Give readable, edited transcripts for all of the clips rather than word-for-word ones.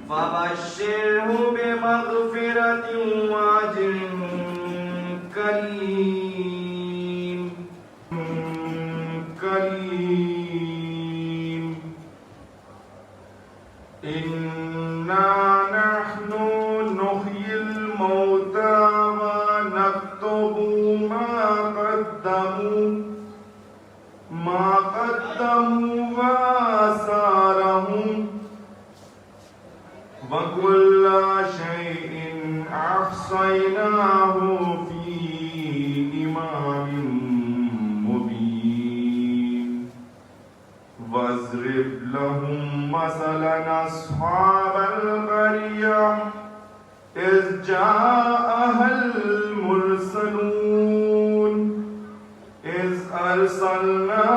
فبشره بمغفرة وأجر كريم إنا نحن نحيي الموتى ونكتب ما قدموا وآثارهم وكل شيء أحصيناه في إمام مبين واضرب لهم مثلا أصحاب القرية إذ جاءها المرسلون إذ أرسلنا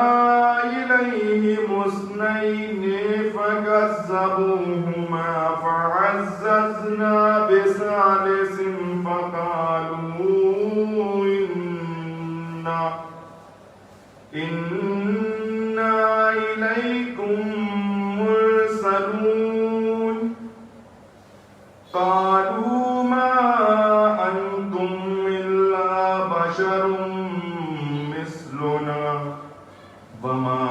إليهم اثنين فكذبوهما فعززنا بثالث فقالوا إنا إليكم مرسلون قالوا ما أنتم إلا بشر مثلنا وما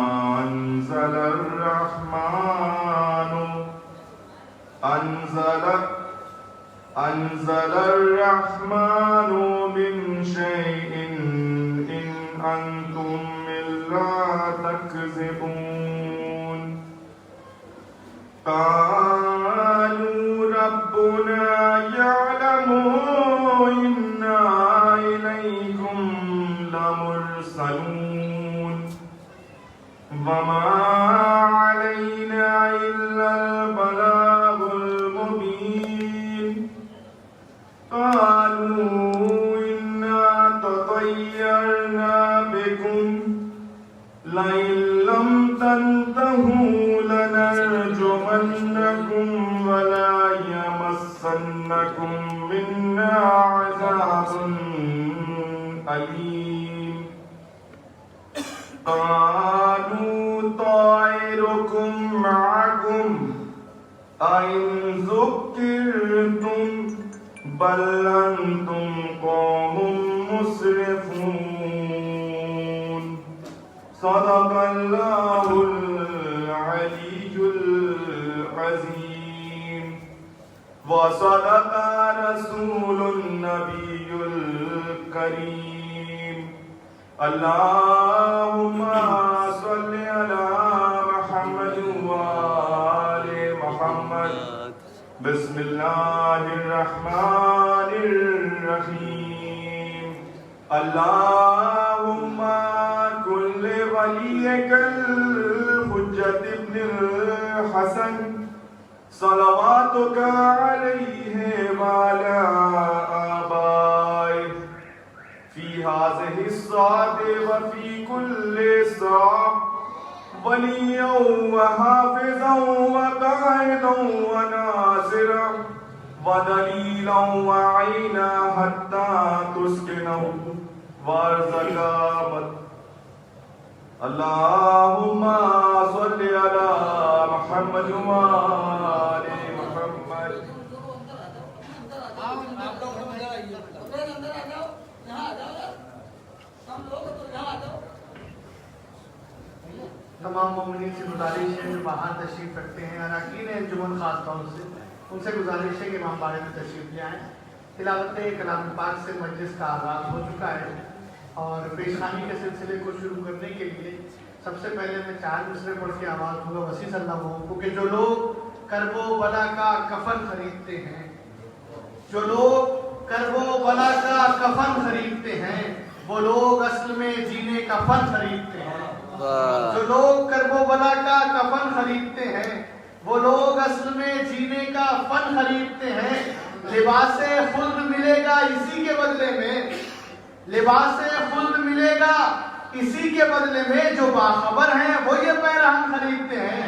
أنزل الرحمن من شيء إن أنتم إلا تكذبون قالوا ربنا يعلم إنا إليكم لمرسلون وما علينا إلا البلاغ المبين قالوا إنا تطيرنا بكم لئن لم تنتهوا لنرجمنكم ولا يمسنكم منا عذاب أليم قالوا طائركم معكم أئن ذكرتم بل أنتم قوم مسرفون صدق الله العلي العظيم وصدق رسول النبي الكريم اللهم صل على محمد وآل محمد بسم الله الرحمن الرحيم اللهم كن لوليك الحجة ابن الحسن صلواتك عليه وعلى آبائه في هذه الساعة وفي كل ساعة وليا وحافظا وقائدا وناصرا ودليلا وعينا حتى تسكنه وارزقا اللهم صل على محمد وآل محمد تمام مومنین سے گزارش ہے جو باہر تشریف رکھتے ہیں اراکین انجمن خاص طور سے ان سے گزارش ہے کہ امام بارے میں تشریف لے آئیں. تلاوت کلام پاک سے مجلس کا آغاز ہو چکا ہے اور پیشخانی کے سلسلے کو شروع کرنے کے لیے سب سے پہلے میں 4 مصرے پڑھ کے آواز ہوگا وسیع صلی اللہ علیہ وسلم کہ جو لوگ کرب و بلا کا کفن خریدتے ہیں، جو لوگ کرب و بلا کا کفن خریدتے ہیں وہ لوگ اصل میں جینے کا فن خریدتے ہیں. جو لوگ کرب و بلا کا کفن خریدتے ہیں وہ لوگ اصل میں جینے کا فن خریدتے ہیں. لباس خلد ملے گا اسی کے بدلے میں، لباس خلد ملے گا اسی کے بدلے میں. جو باخبر ہیں وہ یہ پیرہن خریدتے ہیں.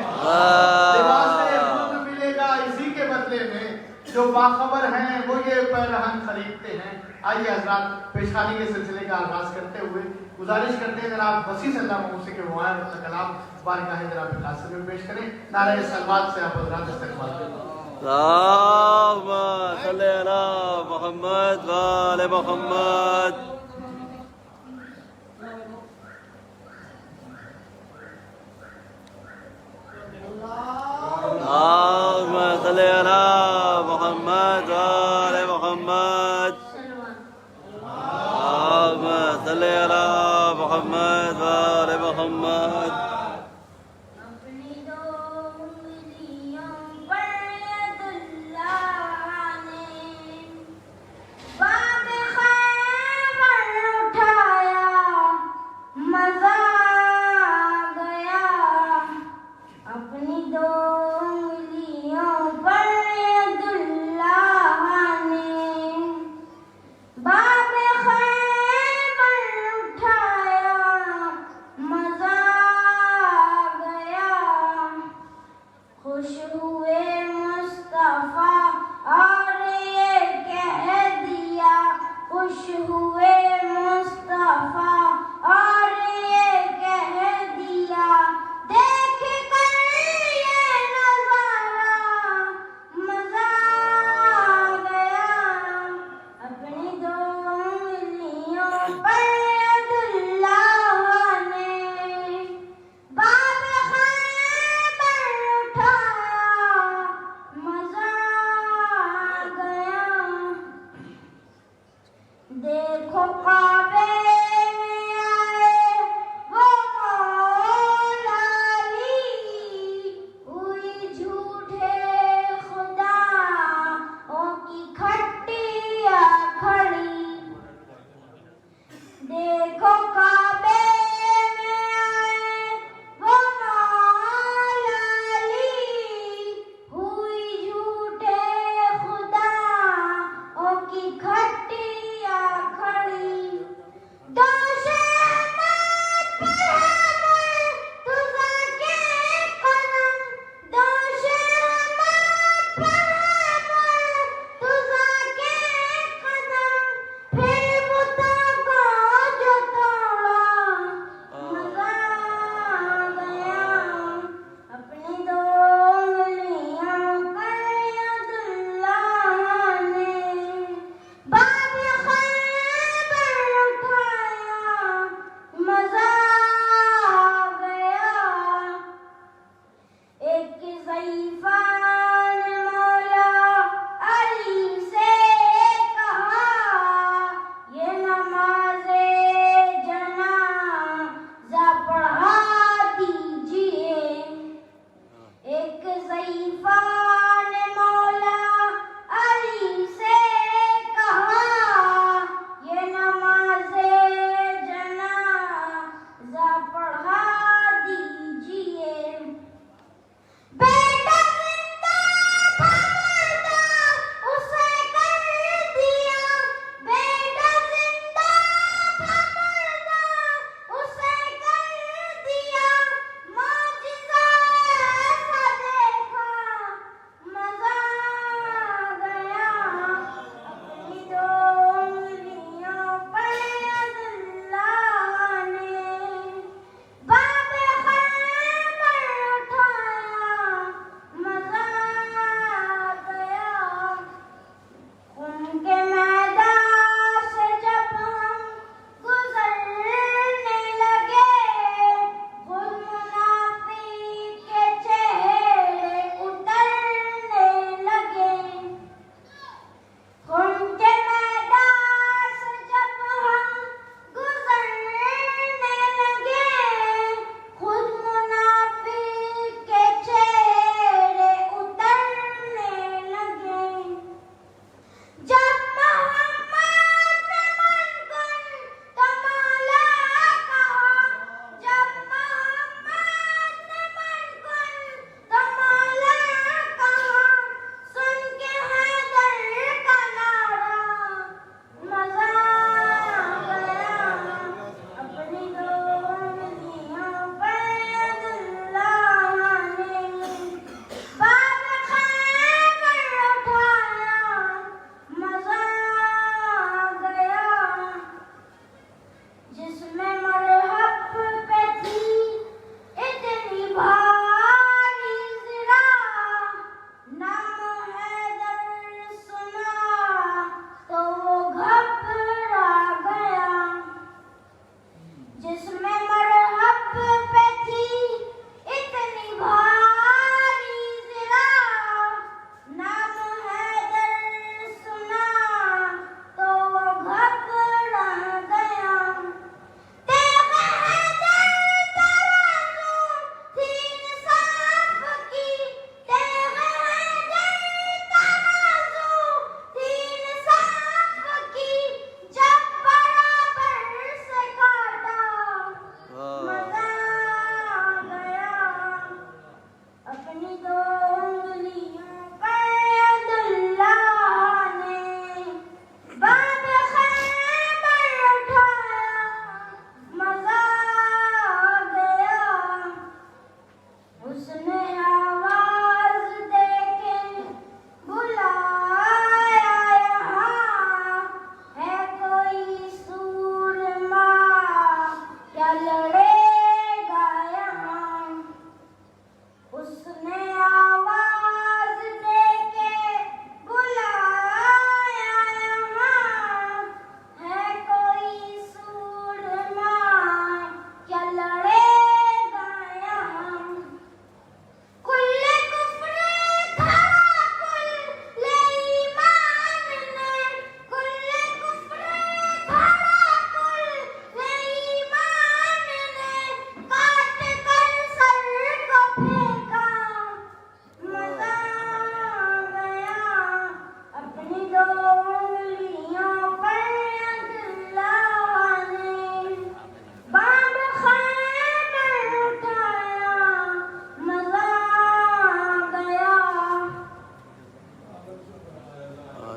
لباس خلد ملے گا اسی کے بدلے میں، جو باخبر ہیں وہ یہ پیرہن خریدتے ہیں. آئیے حضرات پیشخانی کے سلسلے کا آغاز کرتے ہوئے گزارش کرتے ہیں جناب وسیع صلی اللہ علیہ وسلم کے روایت اپنا کلام بارگاہ جناب قاسم میں پیش کریں. نعرہ سلوات سے آپ حضرات استقبال کریں. اللهم صل على محمد وآل محمد. اللهم صل على محمد وآل محمد. اللهم صل على محمد وآل محمد. اپنی دو انگلیوں پر ید اللہ نے باب خیبر اٹھایا، مزہ آ گیا. اپنی دو انگلیوں پر ید اللہ نے باب خیبر اٹھایا، مزہ آ گیا. خوش ہوئے مصطفیٰ اور یہ کہہ دیا، خوش ہوئے مصطفیٰ اور یہ کہہ دیا، دیکھ کر یہ نظارہ مزہ آ گیا. اپنی دو انگلیوں پر ید اللہ نے باب خیبر اٹھایا، مزہ آ گیا. دیکھو کعبے میں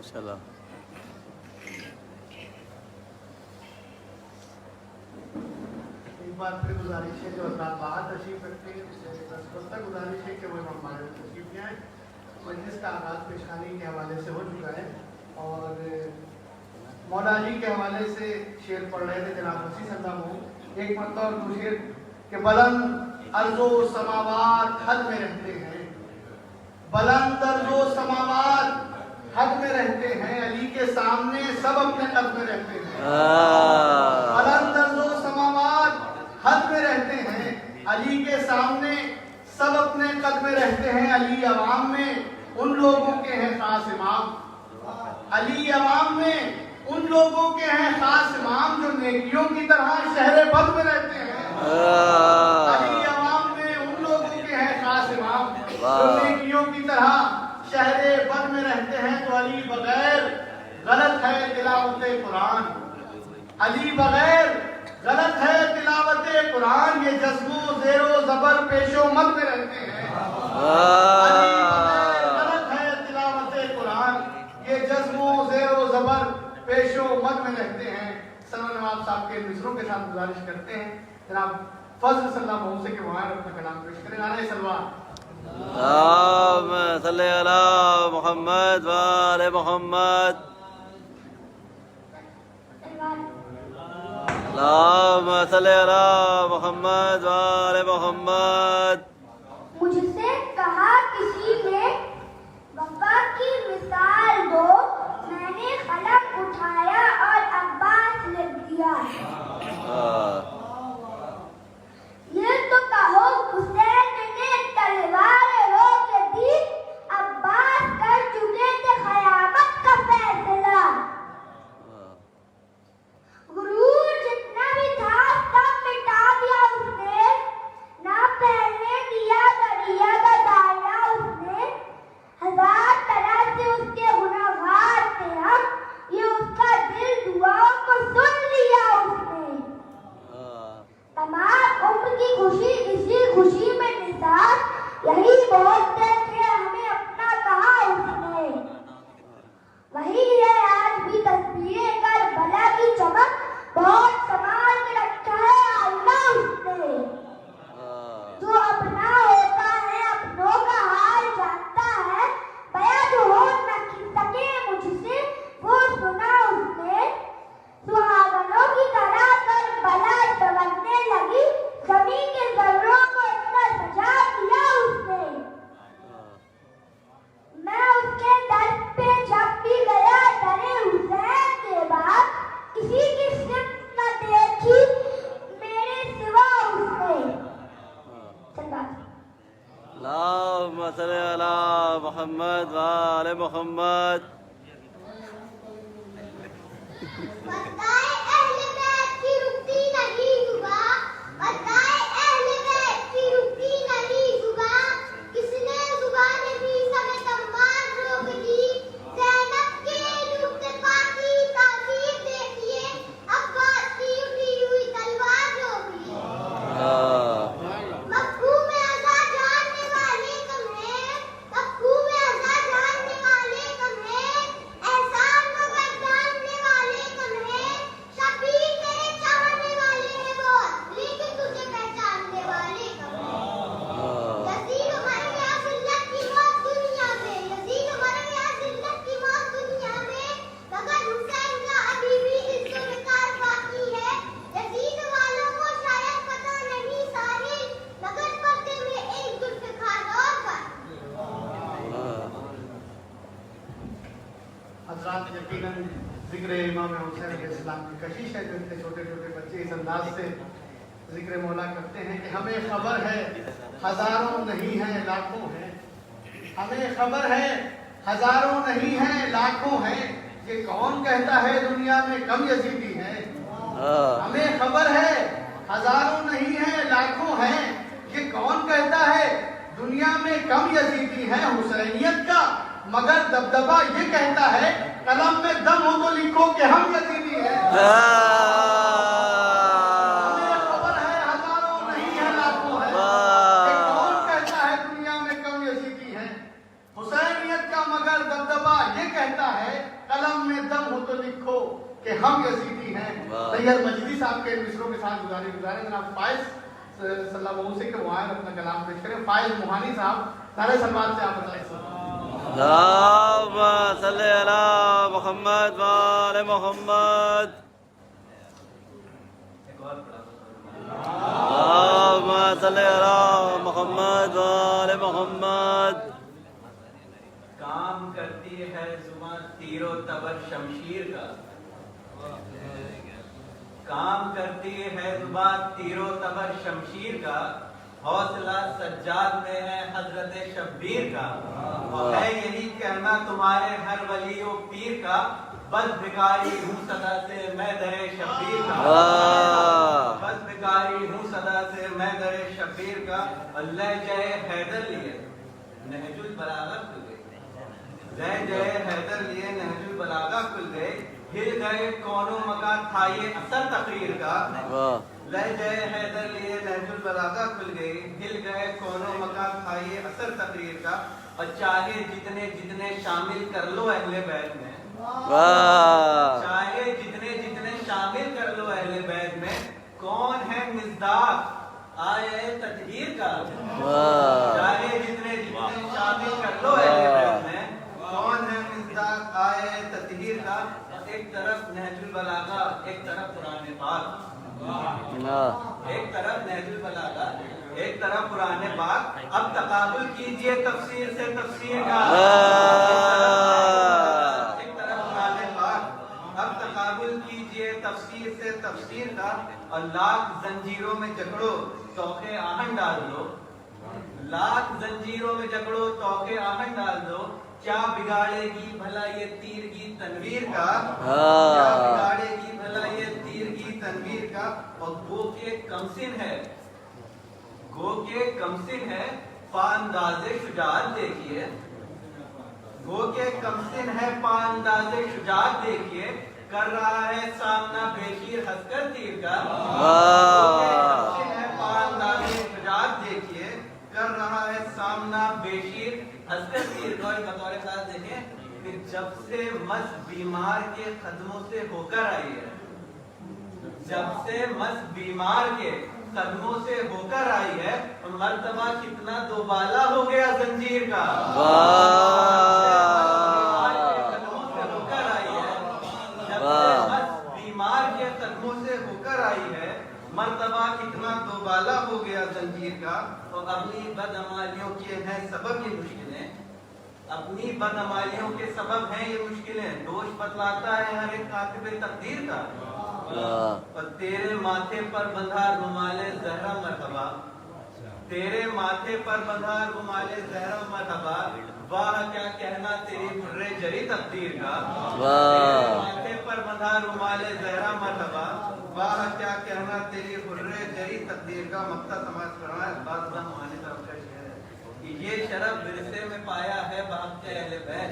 ماشاءاللہ. ایک بار پھر گزارش ہے جو حضرات باہر تشریف رکھتے ہیں اس سے دستہ گزارش ہے کہ وہ امام باہر تشریف لے آئیں. مجلس کا آغاز پیشخانی کے حوالے سے ہو چکا ہے اور مولا علی کے حوالے سے شعر پڑھ رہے تھے جناب وسیع صدام ہوں. ایک مرتبہ اور دوسرے کہ بلند ارض و سماوات حد میں رہتے ہیں، بلند ارض و سماوات حد میں رہتے ہیں، علی کے سامنے سب اپنے قد میں رہتے ہیں. بلند ارض و سماوات حد میں رہتے ہیں، علی کے سامنے سب اپنے قد میں رہتے ہیں. علی عوام میں ان لوگوں کے ہیں خاص امام، علی عوام میں ان لوگوں کے ہیں خاص امام جو نیکیوں کی طرح شہر بد میں رہتے ہیں. علی عوام میں ان لوگوں کے ہیں خاص امام جو نیکیوں کی طرح شہر بد میں رہتے ہیں. تو علی بغیر غلط ہے تلاوت قرآن، علی بغیر غلط ہے تلاوت قرآن. یہ جذب و زیر و زبر پیش و مد میں رہتے ہیں. علی بغیر غلط ہے تلاوت قرآن، یہ جذب و زیر و زبر پیش و مد میں رہتے ہیں. سلمان نواب صاحب کے مصروں کے ساتھ گزارش کرتے ہیں جناب فضل صلی اللہ علیہ وسلم کے وہاں اپنا کلام پیش کریں. نعرہ سلوات. اللهم صل على محمد وآل محمد. اللهم صل على محمد وآل محمد. مجھ سے کہا کسی نے وفا کی مثال دو، میں نے قلم اٹھایا اور عباس لکھ دیا. یہ تو کہو حسین نے تلوار روک دی، عباس کر چکے تھے قیامت کا فیصلہ. غرور جتنا بھی تھا سب مٹا دیا اس نے، نہ پہننے دیا دریا کا دائرہ اس نے. ہزار طرح سے اس کے گناہگار تھے ہم، یہ اس کا دل دعاؤں کو سن لیا اس نے. تمام عمر کی خوشی اسی خوشی میں نثار، یہی بولتے تھے ہمیں اپنا کہا اس نے. وہی ہے آج بھی تصویر کربلا کی چمک، بہت سنبھال کے رکھا ہے آئینہ اس نے. جو اپنا ہوتا ہے اپنوں کا حال جانتا ہے، بیاں جو ہو نہ سکے مجھ سے وہ سنا اس نے. سہاگنوں کی طرح کربلا سنورنے لگی، زمین کے ذروں کو اتنا سجا دیا اس نے. میں اس کے در پہ جب بھی گیا درے حسین کے بعد، کسی کی صفت نہ دیکھی میرے سوا اس نے. اللهم صل على محمد وآل محمد. بتائے اہل بیت کی رکتی نہیں زباں، بتائے اہل بیت کی رکتی نہیں زباں. کس نے زبان بھی سمے تمام روک دی، زینب کے ڈوبتے پاکی تاثیر دیکھیے، عباس کی اٹھی ہوئی تلوار روک لی. مکہ میں ازا جاننے والے کم ہیں، مکہ میں ازا جاننے والے کم ہیں، احسان مگر جاننے والے کم ہیں. شبیر تیرے چاہنے والے ہیں بہت، لیکن تجھے پہچاننے والے کم ہیں. یزید مر گیا ذلت کی موت دنیا میں، یزید مر گیا ذلت کی موت دنیا میں، مگر حسین کا ابھی بھی عزت و وقار باقی ہے. یزید والوں کو شاید پتہ نہیں ساری، مگر پردے میں ایک ذوالفقار اور باقی. حضرات یقیناً ذکر امام حسین علیہ السلام کی کشش ہے جو اتنے چھوٹے چھوٹے بچے اس انداز سے ذکر مولا کرتے ہیں کہ ہمیں خبر ہے ہزاروں نہیں ہیں لاکھوں ہیں. ہمیں خبر ہے ہزاروں نہیں ہیں لاکھوں ہیں، یہ کون کہتا ہے دنیا میں کم یزیدی ہے. ہمیں خبر ہے ہزاروں نہیں ہیں لاکھوں ہیں، یہ کون کہتا ہے دنیا میں کم یزیدی ہے. حسینیت کا مگر دبدبا یہ کہتا ہے قلم میں دم ہو تو لکھو کہ ہم یزیدی ہیں. ہمیں خبر ہے ہزاروں نہیں ہیں لاکھوں ہیں، یہ کون کہتا ہے دنیا میں کم یزیدی ہیں. حسینیت کا مگر دبدبا یہ کہتا ہے قلم میں دم ہو تو لکھو کہ ہم یزیدی ہیں. طیب مجیدی صاحب کے مصروں کے ساتھ گزارے جناب فائز صلی اللہ علیہ وسلم سے کہ وہ آئے اپنا کلام پیش کریں. فائز موہانی صاحب نعرہ سلوات سے آپ بتائیں. اللهم صل على محمد وآل محمد. اللهم صل على محمد وآل محمد. کام کرتی ہے زبان تیر و تبر شمشیر کا. کام کرتی ہے زبان تیر و تبر شمشیر کا. حوصلہ سجاد میں ہے حضرت شبیر کا. ہے یہی کہنا تمہارے ہر ولی و پیر کا. بس بھکاری ہوں صدا سے میں در شبیر کا. بس بھکاری ہوں صدا سے میں در شبیر کا. اللہ جے حیدر لیے نہج البلاغہ کھل گئے. جے حیدر لیے نہج البلاغہ کھل گئے. ہل گئے کون و مکان تھا یہ اثر تقریر کا. لہجہ حیدر لیے نہج البلاغہ کھل گئی. ہل گئے کون و مکان تھا یہ اثر تقریر کا. اور چاہے جتنے جتنے شامل کر لو اہل بیت میں. چاہے جتنے جتنے شامل کر لو اہل بیت میں. کون ہے مصداق آئے تطہیر کا. چاہے جتنے جتنے شامل کر لو اہل بیت میں. کون ہے مصداق آئے تطہیر کا. ایک طرف نہج البلاغہ ایک طرف قرآن پاک. ایک طرف نہج البلاغہ ایک طرف قرآن پاک. اب تقابل کیجئے تفسیر سے تفسیر کا. ایک طرف قرآن پاک. اب تقابل کیجئے تفسیر سے تفسیر کا. اور لاکھ زنجیروں میں جکڑو توقع آہن ڈال دو. لاکھ زنجیروں میں جکڑو توقع آہن ڈال دو. کیا بگاڑے گی بھلا یہ تیر کی تنویر کا. کیا بگاڑے گی بھلا یہ تیر کی تنویر کا. اور گو کے کمسن ہے گو کے کمسن ہے پانداز شجاعت دیکھیے. گو کے کمسن ہے پانداز شجاعت دیکھیے. کر رہا ہے سامنا بےشیر ہنس کر تیر کا. گو کے کمسن ہے پانداز شجاعت دیکھیے. کر رہا ہے سامنا بےشیر ہنس کر تیر کا. اور بطور خاص دیکھیں کہ جب سے مس بیمار کے قدموں سے ہو کر آئی ہے. جب سے مس بیمار کے قدموں سے ہو کر آئی ہے. مرتبہ کتنا دوبالا ہو گیا زنجیر کا. قدموں سے ہو کر آئی ہے. جب سے مس بیمار کے قدموں سے ہو کر آئی ہے. مرتبہ کتنا دوبالا ہو گیا زنجیر کا. اور اپنی بدعمالیوں کے ہیں سبب یہ مشکلیں. اپنی بدعمالیوں کے سبب ہیں یہ مشکلیں. دوش بتلاتا ہے ہر ایک کاتب تقدیر کا. اور تیرے ماتھے پر بندھا رومال زہرا مرحبا. تیرے ماتھے پر بندھا رومال زہرا مرحبا. واہ کیا کہنا تیری برے جری تقدیر کا. تیرے ماتھے پر بندھا رومال زہرا مرحبا. واہ کیا کہنا تیری برے جری تقدیر کا. مقطع سماعت فرمائے. بعض ہماری طرف کا شعر ہے. یہ شرف ورثے میں پایا ہے بحق اہل بیت.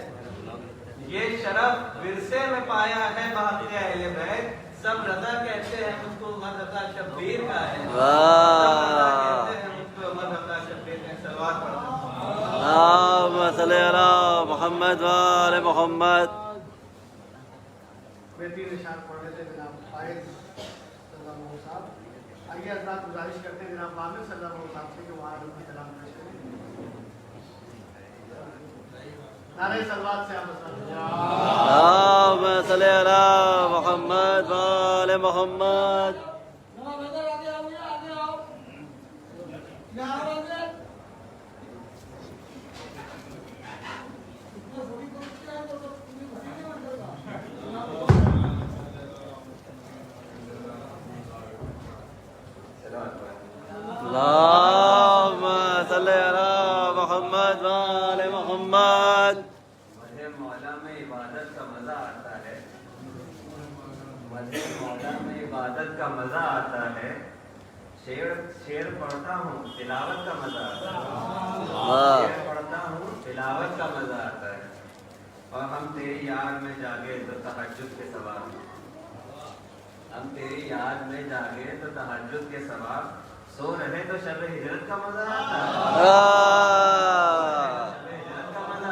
یہ شرف ورثے میں پایا ہے بحق اہل بیت. سب رضا کہتے ہیں مجھ کو مرحبا شبیر کا ہے. سب رضا کہتے ہیں مجھ کو مرحبا شبیر کا ہے. صلوات پڑھتے ہیں. اللهم صل على محمد وآل محمد. بہترین اشعار پڑھ رہے تھے جناب فائز صلی اللہ علیہ وسلم صاحب. آئیے حضرات گزارش کرتے ہیں جناب عامر صلی اللہ علیہ وسلم صاحب سے کہ وہ آج اپنا کلام پیش کریں. نعرہ سلوات سے آپ اللهم صل على محمد وآل محمد. اللهم صل على محمد وآل محمد. مجھے مولا میں عبادت کا مزہ آتا ہے. مجھے مولا میں عبادت کا مزہ آتا ہے. شعر پڑھتا ہوں تلاوت کا مزہ آتا ہے. شعر پڑھتا ہوں تلاوت کا مزہ آتا ہے. اور ہم تیری یاد میں جاگے تو تہجد کے ثواب. ہم تیری یاد میں جاگے تو تہجد کے ثواب. سو رہے تو شب ہجرت کا مزہ آتا ہے. شب ہجرت کا مزہ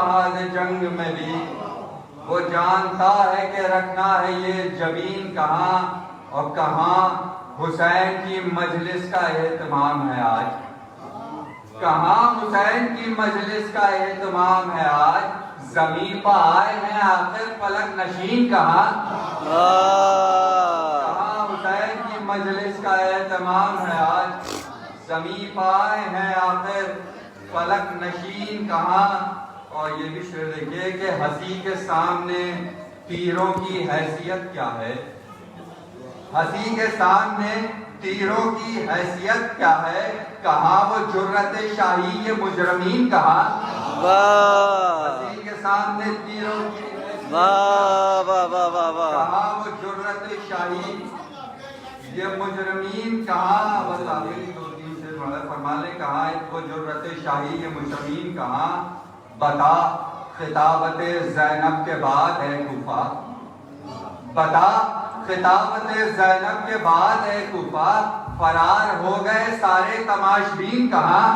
محاذ جنگ میں بھی وہ جانتا ہے کہ رکھنا ہے یہ جبین کہاں اور کہاں حسین کی مجلس کا اہتمام ہے آج کہاں حسین کی مجلس کا اہتمام ہے آج زمین پر آئے ہیں آخر فلک نشین کہاں کہاں حسین کی مجلس کا اہتمام ہے آج زمین پر آئے ہیں آخر فلک نشین کہاں اور یہ بھی شعر دیکھیے کہ ہنسی کے سامنے تیروں کی حیثیت کیا ہے ہنسی کے سامنے تیروں کی حیثیت کیا ہے کہاں وہ جرت شاہی یہ مجرمین کہاں ہنسی کے سامنے تیروں کی کہاں وہ جرت شاہی یہ مجرمین کہاں بس آخری دو تین سے فرمانے کہاں وہ جرت شاہی یہ مجرمین کہاں بتا خطابت زینب کے بعد ہے کوفہ بتا خطابت زینب کے بعد ہے کوفہ فرار ہو گئے سارے تماشبین کہاں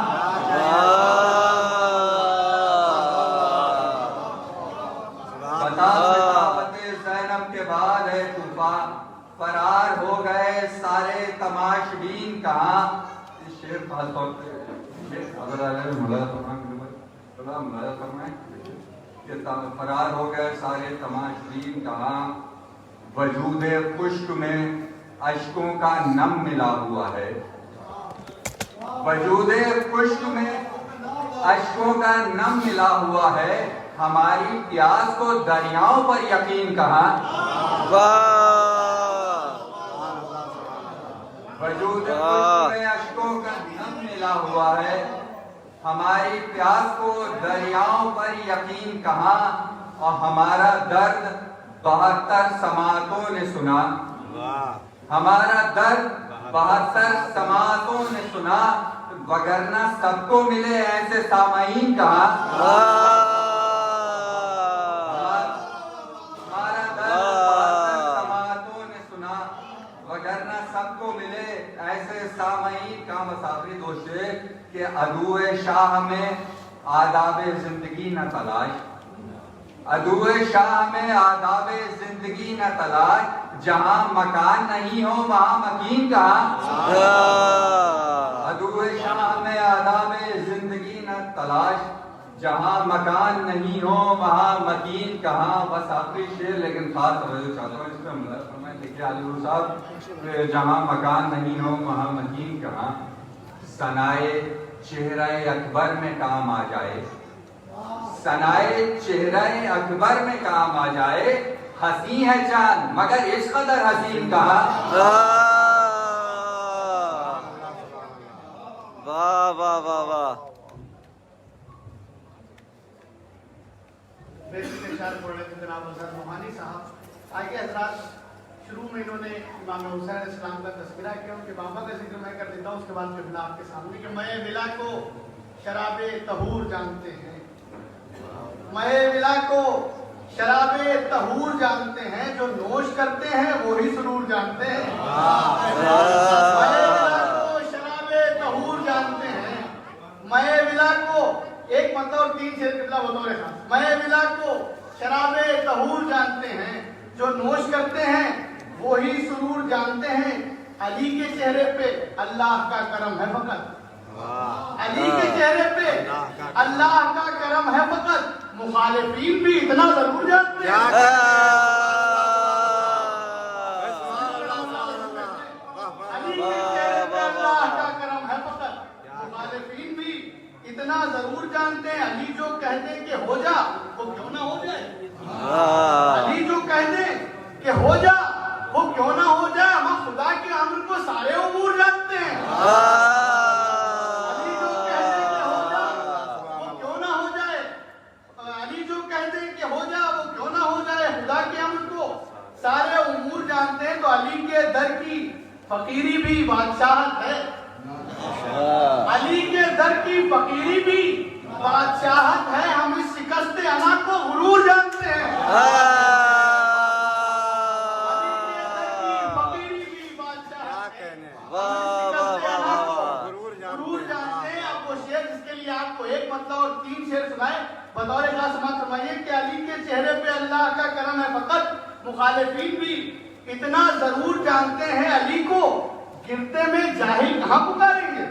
بتا خطابت زینب کے بعد ہے کوفہ فرار ہو گئے سارے تماشبین کہاں اس شعر خاص طور پہ فرار ہو گئے سارے تماشبین کہاں وجود خشک میں اشکوں کا نم ملا ہوا ہے وجود خشک میں اشکوں کا نم ملا ہوا ہے ہماری پیاس کو دریاؤں پر یقین کہاں وجود خشک میں اشکوں کا نم ملا ہوا ہے ہماری پیاس کو دریاؤں پر یقین کہاں اور ہمارا درد 72 سماعتوں نے سنا ہمارا درد 72 سماعتوں نے سنا وگرنہ سب کو ملے ایسے سامعین کہاں ہمارا درد 72 سماعتوں نے سنا وگرنہ سب کو ملے ایسے سامعین کا مسافری دوشے کہ عدو شاہ میں آداب زندگی نہ تلاش عدو شاہ میں آداب زندگی نہ تلاش جہاں مکان نہیں ہو وہاں مکین کہاں عدو شاہ میں آداب زندگی نہ تلاش جہاں مکان نہیں ہو وہاں مکین کہاں بس آخری شعر لیکن خاص توجہ چاہتا ہوں اس پہ عمل فرمائیں دیکھیے علی گرو صاحب جہاں مکان نہیں ہو وہاں مکین کہاں ثنائے چہرہ اکبر میں کام آ جائے ثنائے چہرہ اکبر میں کام آ جائے حسین ہے چاند مگر اس قدر حسین کہاں واہ واہ واہ واہ بیسک اشار پڑھ رہے تھے جناب حضرت روحانی صاحب آگے حضرات شروع میں انہوں نے امام حسین علیہ السلام کا تذکرہ کیا ان کے بابا کا ذکر میں کر دیتا ہوں اس کے بعد قبلہ آپ کے سامنے کہ مئے ولا کو شراب طہور جانتے ہیں مئے ولا کو شراب طہور جانتے ہیں جو نوش کرتے ہیں وہی سرور جانتے ہیں مئے ولا کو شراب طہور جانتے ہیں مئے ولا کو ایک مطلب اور تین شعر قبلہ بطور خاص مئے ولا کو شراب طہور جانتے ہیں جو نوش کرتے ہیں وہی سرور جانتے ہیں علی کے چہرے پہ اللہ کا کرم ہے فقط علی کے چہرے پہ اللہ کا کرم ہے فقط مخالفین بھی اتنا ضرور جانتے ہیں علی کے چہرے پہ اللہ کا کرم ہے فقط مخالفین بھی اتنا ضرور جانتے ہیں علی جو کہتے ہیں کہ ہو جا وہ کیوں نہ ہو جائے علی جو کہتے ہیں کہ ہو جا وہ کیوں نہ ہو جائے ہم خدا کے امر کو سارے امور جانتے ہیں علی جو کہتے ہیں کہ ہو جا وہ کیوں نہ ہو جائے علی جو کہتے ہیں کہ ہو جا وہ کیوں نہ ہو جائے خدا کے امر کو سارے امور جانتے ہیں تو علی کے در کی فقیری بھی بادشاہت ہے علی کے در کی فقیری بھی بادشاہت ہے ہم اس شکست انا کو غرور جانتے ہیں ایک مطلب اور 3 شعر سنائے بطور خاص سماعت فرمائیے کہ علی کے چہرے پہ اللہ کا کرم ہے فقط مخالفین بھی اتنا ضرور جانتے ہیں علی کو گرتے میں جاہل کہاں پکاریں گے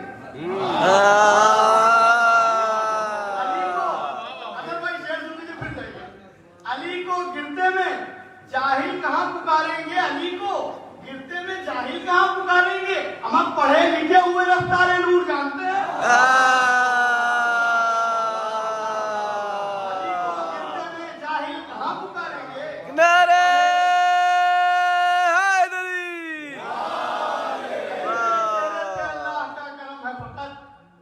علی کو گرتے میں جاہل کہاں پکاریں گے علی کو گرتے میں جاہل کہاں پکاریں گے ہم پڑھے لکھے ہوئے رفتار نور جانتے ہیں علی کو گرتے میں جاہل کہاں پکاریں گے نعرہ حیدری اللہ کا کرم ہے فقط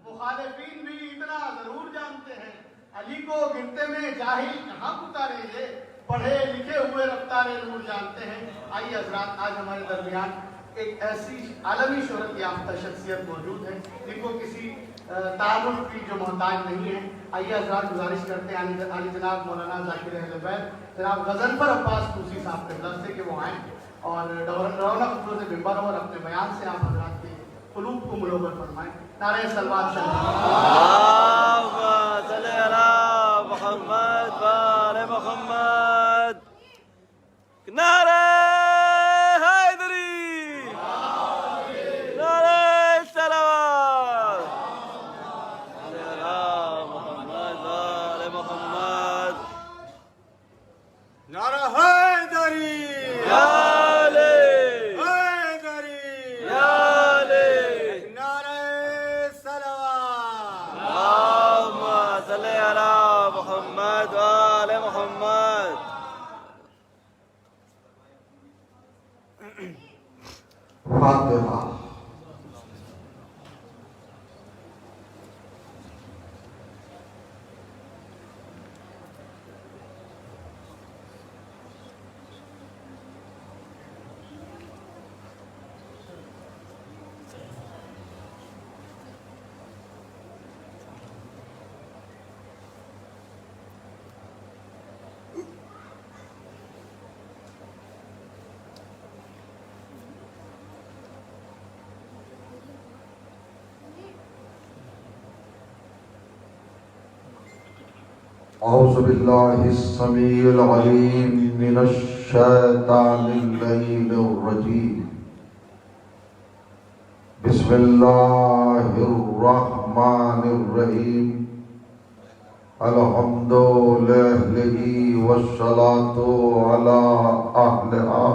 مخالفین بھی اتنا ضرور جانتے ہیں علی کو گرتے میں جاہل کہاں پکاریں گے پڑھے لکھے ہوئے رفتار نور جانتے ہیں. آئیے حضرات آج ہمارے درمیان ایک ایسی عالمی شہرت یافتہ شخصیت موجود ہے جن کو کسی تعارف کی جو محتاج نہیں ہے. آئیے حضرات گزارش کرتے ہیں علی جناب مولانا ذاکر اہل بیت جناب غضنفر عباس طوسی صاحب کے طرف سے کہ وہ آئیں اور رونق افروز ممبر اور اپنے بیان سے آپ حضرات کے قلوب کو منور فرمائیں. نعرہ صلوات محمد وآل محمد. نعرہ حیدری نعرہ صلوات محمد وآل محمد. نعرہ حیدری یا علی حیدری یا علی نعرہ صلوات اللہم صلی علی محمد وآل محمد. فاتحہ. اعوذ باللہ السمیع العلیم من الشیطان اللعین الرجیم. بسم اللہ الرحمن الرحیم. الحمد للہ والصلاة علی اہلہا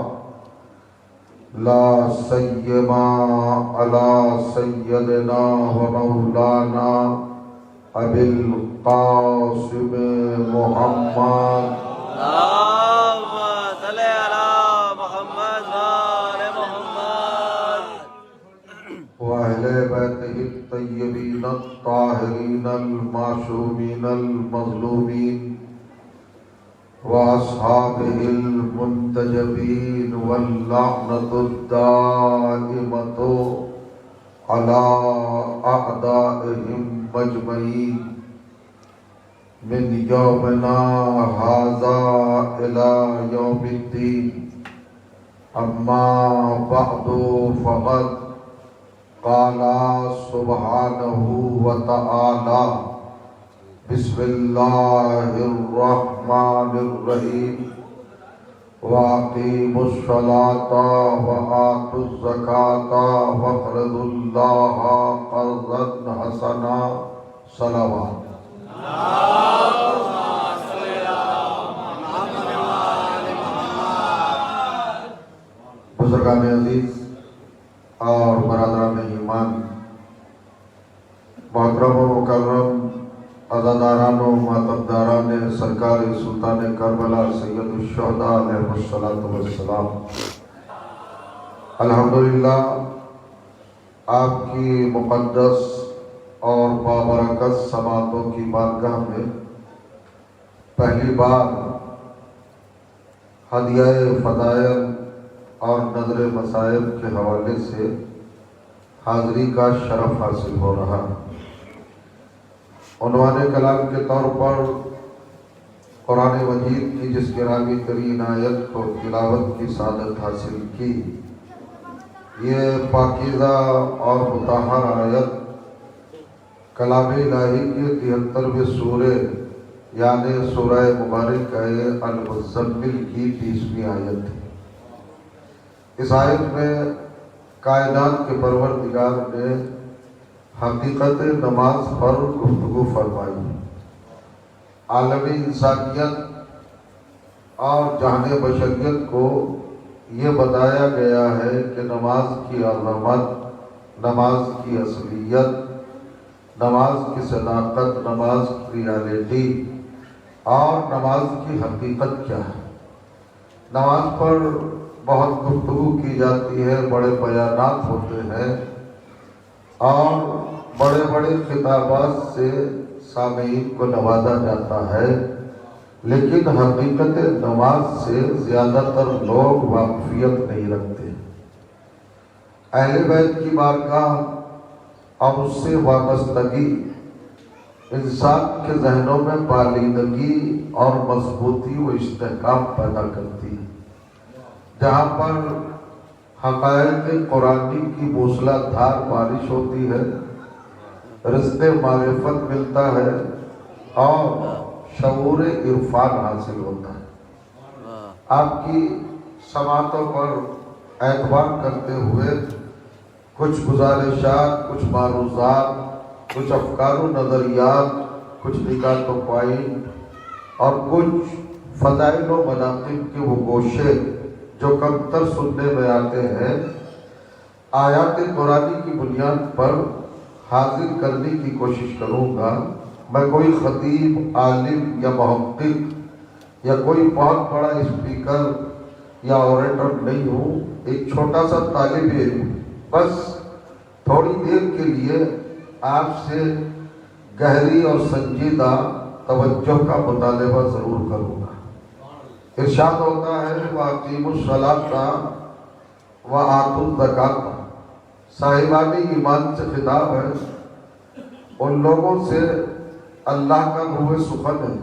لا سیما علی سیدنا و مولانا ابی القاسم محمد اللہم صلی علی محمد وآل محمد. وأهل بيته الطيبين الطاهرين المعصومين المظلومين وأصحابه المنتجبين واللعنة الدائمة على أعدائهم مجمعين من يومنا هذا إلى يوم الدين. أما بعد فقد قال سبحانه وتعالى بسم الله الرحمن الرحيم وأقيموا الصلاة وآتوا الزكاة واقرضوا الله قرضا حسنا. صلوات. بزرگان عزیز اور برادران ایمان، محترم و مکرم عزاداران و ماتمداران سرکار سلطان کربلا سید الشہداء علیہ السلام، الحمدللہ آپ کی مقدس اور بابرکت سماعتوں کی بارگاہ میں پہلی بار ہدیہ فضائل اور نظر مصائب کے حوالے سے حاضری کا شرف حاصل ہو رہا. عنوان کلام کے طور پر قرآن مجید کی جس گرامی ترین آیت کو تلاوت کی سعادت حاصل کی، یہ پاکیزہ اور مطہر آیت کلام الہی کی 73ویں سورہ یعنی سورہ مبارک ہے المزمل کی 20ویں آیت ہے۔ اس آیت میں کائنات کے پروردگار نے حقیقت نماز پر گفتگو فرمائی۔ عالمی انسانیت اور جہان بشریت کو یہ بتایا گیا ہے کہ نماز کی عظمت، نماز کی اصلیت، نماز کی صداقت، نماز کی ریالٹی اور نماز کی حقیقت کیا ہے۔ نماز پر بہت گفتگو کی جاتی ہے، بڑے بیانات ہوتے ہیں اور بڑے بڑے خطابات سے سامعین کو نوازا جاتا ہے، لیکن حقیقت نماز سے زیادہ تر لوگ واقفیت نہیں رکھتے۔ اہل بیت کی بارگاہ اور اس سے وابستگی انسان کے ذہنوں میں بالیدگی اور مضبوطی و استحکام پیدا کرتی ہے۔ جہاں پر حقائق قرآنی کی موسلا دھار بارش ہوتی ہے، رزق معرفت ملتا ہے اور شعور عرفان حاصل ہوتا ہے۔ آپ کی سماعتوں پر اعتبار کرتے ہوئے کچھ گزارشات، کچھ معروضات، کچھ افکار و نظریات، کچھ نکات و پوائنٹ اور کچھ فضائل و مناقب کے وہ گوشے جو کم تر سننے میں آتے ہیں، آیات قرآنی کی بنیاد پر حاضر کرنے کی کوشش کروں گا۔ میں کوئی خطیب، عالم یا محقق یا کوئی بہت بڑا اسپیکر یا اوریٹر نہیں ہوں، ایک چھوٹا سا طالب علم، بس تھوڑی دیر کے لیے آپ سے گہری اور سنجیدہ توجہ کا مطالبہ ضرور کروں گا۔ ارشاد ہوتا ہے وَأَقِیمُوا الصَّلَاةَ وَآتُوا الزَّکَاةَ۔ صاحبان ایمان سے خطاب ہے، ان لوگوں سے اللہ کا روح سخن ہے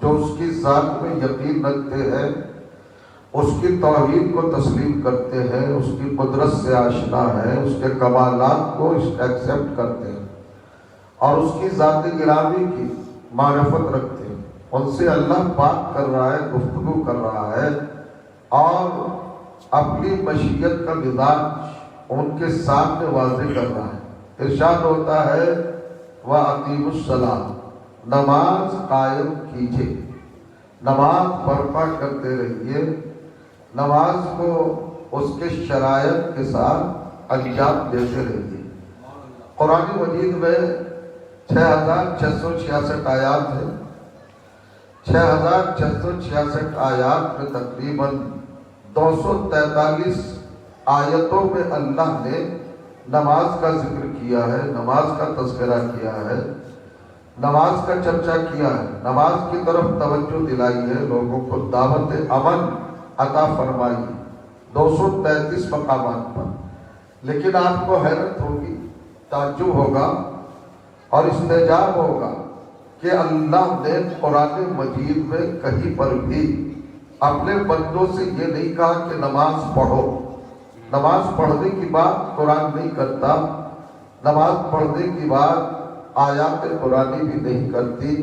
جو اس کی ذات میں یقین رکھتے ہیں، اس کی توحید کو تسلیم کرتے ہیں، اس کی قدرت سے آشنا ہے، اس کے کمالات کو ایکسیپٹ کرتے ہیں اور اس کی ذات گرامی کی معرفت رکھتے ہیں۔ ان سے اللہ بات کر رہا ہے، گفتگو کر رہا ہے اور اپنی مشیت کا مزاج ان کے سامنے واضح کر رہا ہے۔ ارشاد ہوتا ہے وَأَقِیمُوا الصَّلَاةَ، نماز قائم کیجئے، نماز برپا کرتے رہیے، نماز کو اس کے شرائط کے ساتھ انجام دیتے رہیے۔ قرآن مجید میں 6666 آیات ہیں۔ 6666 آیات میں تقریباً 243 آیتوں میں اللہ نے نماز کا ذکر کیا ہے، نماز کا تذکرہ کیا ہے، نماز کا چرچا کیا ہے، نماز کی طرف توجہ دلائی ہے، لوگوں کو دعوت امن عطا فرمائی 233 مقامات پر۔ لیکن آپ کو حیرت ہوگی، تعجب ہوگا اور استعجاب ہوگا کہ اللہ نے قرآن مجید میں کہیں پر بھی اپنے بندوں سے یہ نہیں کہا کہ نماز پڑھو۔ نماز پڑھنے کی بات قرآن نہیں کرتا، نماز پڑھنے کی بات آیات قرآنی بھی نہیں کرتی،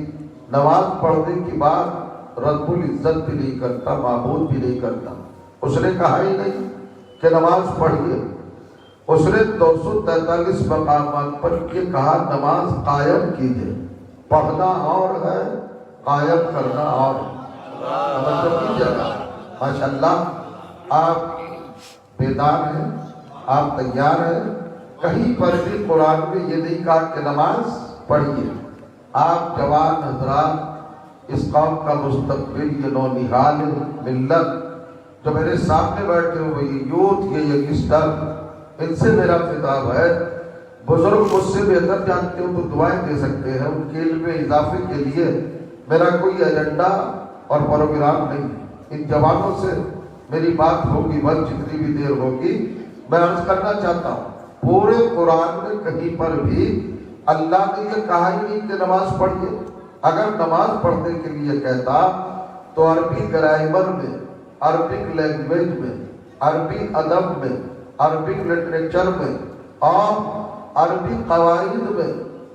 نماز پڑھنے کی بات رب العزت بھی نہیں کرتا، معبود بھی نہیں کرتا۔ اس نے کہا ہی نہیں کہ نماز پڑھیے، اس نے 243 مقامات پر یہ کہا نماز قائم کیجئے۔ پڑھنا اور ہے، قائم کرنا اور توجہ کیجئے گا۔ ماشاءاللہ آپ بیدار ہیں، آپ تیار ہیں۔ کہیں پر بھی قرآن میں یہ نہیں کہا کہ نماز پڑھیے۔ آپ جوان حضرات، اس قوم کا مستقبل، یہ نونہال ملت جو میرے سامنے بیٹھے ہوئے یہ یوتھ، یہ ینگسٹر، ان سے میرا خطاب ہے۔ بزرگ مجھ سے بہتر جانتے ہو تو دعائیں دے سکتے ہیں، ان کے علم اضافے کے لیے میرا کوئی ایجنڈا اور پروگرام نہیں۔ ان جوانوں سے میری بات ہوگی بس جتنی بھی دیر ہوگی۔ میں عرض کرنا چاہتا ہوں پورے قرآن میں کہیں پر بھی اللہ نے یہ کہا ہی نہیں کہ نماز پڑھیے۔ اگر نماز پڑھنے کے لیے کہتا تو عربی گرامر میں، عربک لینگویج میں، عربی ادب میں، عربک لٹریچر میں اور عربی قواعد میں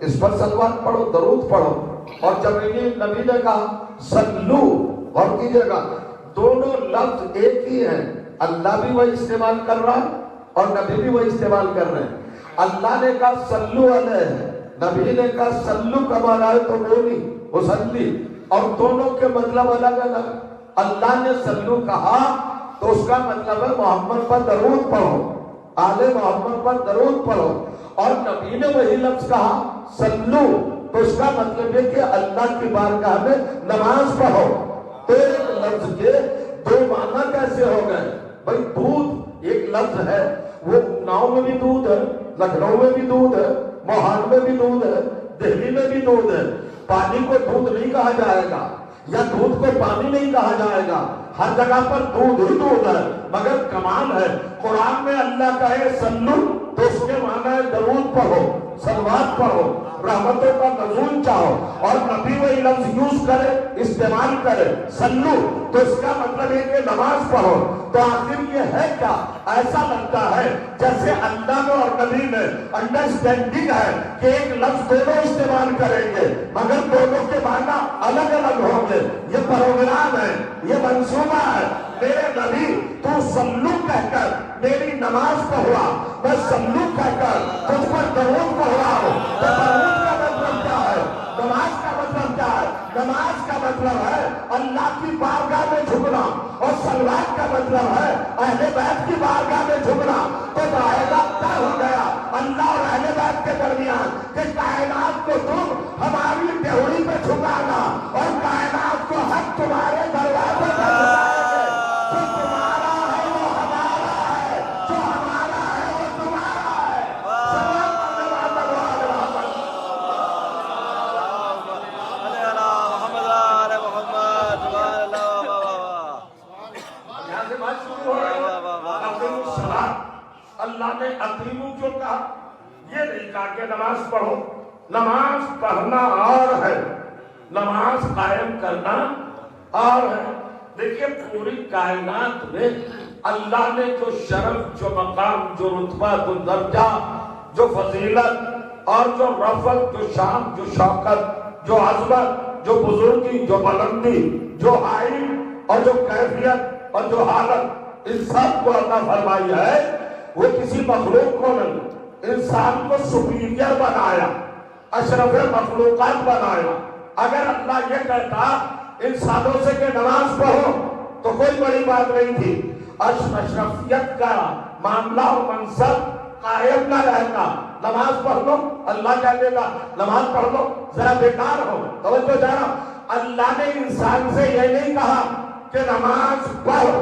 اس پر صلوات پڑھو، درود پڑھو. اور جب انہیں نبی نے کہا صلو، غور کیجئے گا دونوں لفظ ایک ہی ہیں. اللہ بھی وہی استعمال کر رہا ہے اور نبی بھی وہی استعمال کر رہے ہیں. اللہ نے کہا صلو علیہ، نبی نے کہا صلو کما رأیتمونی اصلی، اور دونوں کے مطلب الگ الگ. اللہ نے صلو کہا تو اس کا مطلب ہے محمد پر درود پڑھو، آل محمد پر درود پڑھو. اور نبی نے وہی لفظ کہا صلو تو اس کا مطلب ہے کہ اللہ کی بارگاہ میں نماز پڑھو. تو ایک لفظ کے دو معنی کیسے ہو گئے؟ بھائی دودھ ایک لفظ ہے، وہ ناؤ میں بھی دودھ ہے، لکھنؤ میں بھی دودھ ہے، موہان میں بھی دودھ ہے، دہلی میں بھی دودھ ہے. پانی کو دودھ نہیں کہا جائے گا یا دودھ کو پانی نہیں کہا جائے گا، ہر جگہ پر دودھ ہی دودھ ہے. مگر کمال ہے قرآن میں اللہ کہے صلو تو اس کے معنی ہے درود پڑھو، صلوات پڑھو، رحمتوں کا نزول چاہو. اور نبی وہی لفظ یوز کرے، استعمال کرے صلو تو اس کا مطلب ہے کہ نماز پڑھو. تو آخر یہ ہے کیا؟ ایسا لگتا ہے جیسے اللہ میں اور نبی میں انڈرسٹینڈنگ ہے کہ ایک لفظ دونوں استعمال کریں گے مگر دونوں کے معنی الگ الگ ہوں گے. یہ پروگرام ہے، یہ منصوبہ ہے. میرے نبی تو صلو کہہ کر میری نماز پڑھوا، میں صلو کہہ کر تجھ پر درود پڑھوا ہوں. تو درود کا مطلب کیا ہے؟ نماز کا مطلب کیا ہے؟ نماز کا مطلب ہے اللہ کی بارگاہ میں جھکنا، اور صلوات کا مطلب ہے اہل بیت کی بارگاہ میں جھکنا. تو معاہدہ طے ہو گیا اللہ اور اہل بیت کے درمیان کہ کائنات کو تم ہماری ڈیوڑی پہ جھکانا اور کائنات کو ہم تمہارے دروازے پر جھکائیں گے. جو تمہارا ہے وہ ہمارا ہے، جو ہمارا ہے وہ تمہارا ہے. صلوات پڑھنے والا اللہ نے اقیمو جو کہا یہ نہیں کہا کہ نماز پڑھو. نماز پڑھنا اور ہے، نماز قائم کرنا اور ہے. دیکھیے پوری کائنات میں اللہ نے جو شرف، جو مقام، جو رتبہ، جو درجہ، جو فضیلت اور جو رفعت، جو شان، جو شوکت، جو عظمت، جو بزرگی، جو بلندی، جو حائل اور جو کیفیت اور جو حالت ان سب کو عطا فرمائی ہے. وہ کسی مخلوق کو نہیں، انسان کو سپیریئر بنایا، اشرف مخلوقات بنایا. اگر اللہ یہ کہتا انسانوں سے کہ نماز پڑھو تو کوئی بڑی بات نہیں تھی. اشرفیت کا معاملہ اور منصب قائم نہ رہتا. نماز پڑھ لو اللہ کہہ دیتا نماز پڑھ لو، ذرا بیکار ہو. توجہ جانا، اللہ نے انسان سے یہ نہیں کہا کہ نماز پڑھ،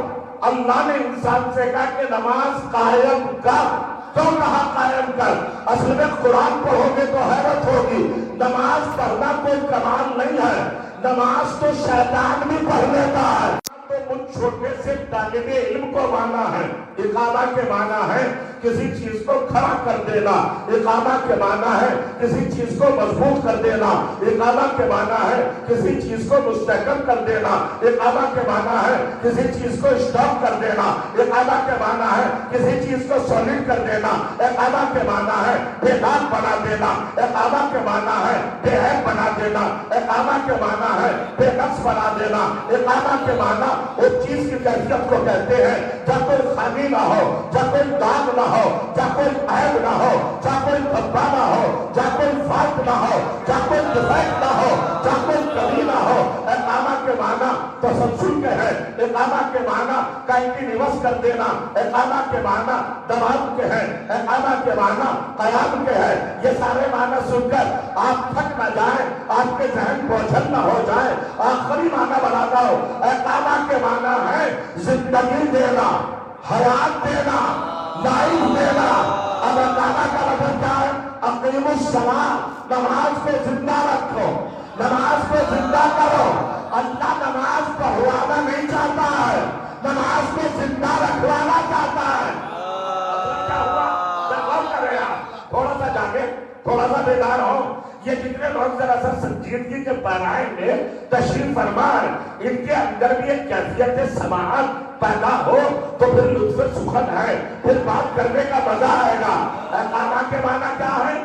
اللہ نے انسان سے کہا کہ نماز قائم کر. کیوں کہا قائم کر؟ اصل میں قرآن پڑھو گے تو حیرت ہوگی. نماز پڑھنا کوئی کمال نہیں ہے، نماز تو شیطان بھی پڑھ لیتا ہے. تو مجھ چھوٹے سے طالب علم کو مانا ہے. اقامہ کے معنی ہے کسی چیز کو کھڑا کر دینا، اقامہ کے معنی ہے کسی چیز کو مضبوط کر دینا، اقامہ کے معنی ہے کسی چیز کو مستحکم کر دینا، اقامہ کے معنی ہے کسی چیز کو اسٹاپ کر دینا، اقامہ کے معنی ہے کسی چیز کو سالڈ کر دینا، اقامہ کے معنی ہے بے داغ بنا دینا، اقامہ کے معنی ہے بے عیب بنا دینا، اقامہ کے معنی ہے بے نقص بنا دینا. اقامہ کے معنی اس چیز کی کیفیت کو کہتے ہیں جب کوئی خامی نہ ہو، جب کوئی داغ نہ ہو، جب کوئی عیب نہ ہو، جب کوئی دھبا نہ ہو، جب کوئی فالٹ نہ ہو، جب کوئی ڈیفیکٹ نہ ہو، جب کوئی کمی نہ ہو. اقامہ کے معنی تسلسل کے ہے، اقامہ کے معنی کنٹینیوس کر دینا، اقامہ کے معنی دوام کے ہے، اقامہ کے معنی قیام کے ہے. یہ سارے معنی سن کر آپ تھک نہ جائیں، آپ کے ذہن بوجھل نہ ہو جائے. آخری معنی بناتا ہوں، اقامہ کے معنی ہے زندگی دینا، حیات دینا، لائف دینا. اب اقامہ کا مطلب کیا ہے؟ اقیم الصلاۃ، نماز کو زندہ رکھو، نماز کو زندہ کرو. اللہ نماز پڑھوانا نہیں چاہتا ہے، نماز کو زندہ رکھوانا چاہتا ہے. کیا ہوا؟ غور کر رہے آپ، تھوڑا سا جاگے، تھوڑا سا بیدار ہو. یہ جتنے لوگ ذرا سا سنجیدگی کے پیرائے میں تشریف فرما ہے، ان کے اندر بھی ایک کیفیت سماعت پیدا ہو تو پھر لطف سخن ہے، پھر بات کرنے کا مزہ آئے گا. اقامہ کے معنی کیا ہے؟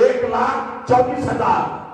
1,24,000।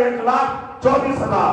1,24,000।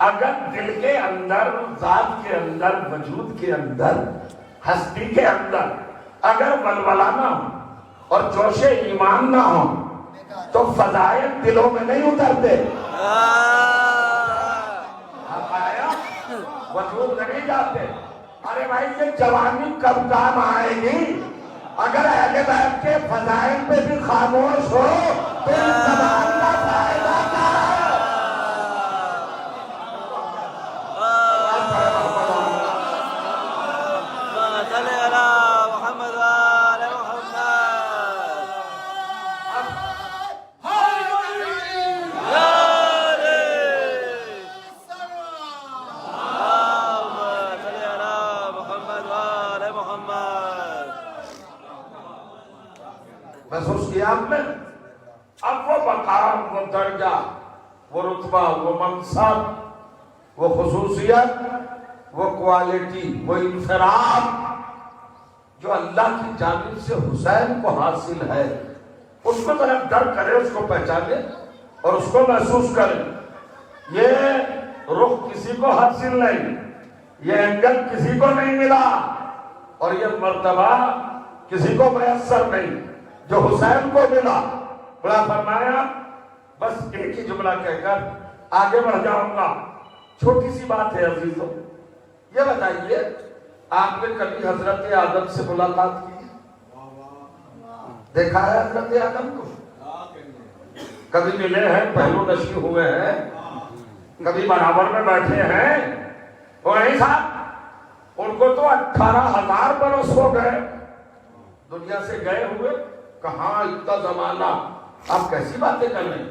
اگر دل کے اندر، ذات کے اندر، وجود کے اندر، ہستی کے اندر اگر ولولہ نہ ہو اور جوش ایمان نہ ہو تو فضائل دلوں میں نہیں اترتے. آپ آیا وجود نہیں جاتے. ارے بھائی یہ جوانی کب کام آئے گی؟ اگر اہل بیت کے فضائل پہ بھی خاموش ہو تو اس زبان کا فائدہ کیا ہے؟ صلی علی محمد وآل محمد. صلی علی محمد وآل محمد. محسوس کیا آپ نے؟ اب وہ مقام، وہ درجہ، وہ رتبہ، وہ منصب، وہ خصوصیت، وہ کوالٹی، وہ انفراد جو اللہ کی جانب سے حسین کو حاصل ہے، اس کو ذرا در کرے، اس کو پہچانے اور اس کو محسوس کرے. یہ رخ کسی کو حاصل نہیں، یہ اینگل کسی کو نہیں ملا اور یہ مرتبہ کسی کو میسر نہیں جو حسین کو ملا. بڑا فرمایا. بس ایک ہی جملہ کہہ کر آگے بڑھ جاؤں گا. چھوٹی سی بات ہے عزیزوں، یہ بتائیے آپ نے کبھی حضرت آدم سے ملاقات کی؟ دیکھا ہے حضرت آدم کو؟ کبھی ملے ہیں، پہلو نشی ہوئے ہیں، کبھی برابر میں بیٹھے ہیں؟ وہ نہیں صاحب، ان کو تو 18,000 برس ہو گئے دنیا سے گئے ہوئے. کہاں اتنا زمانہ، آپ کیسی باتیں کر رہے ہیں؟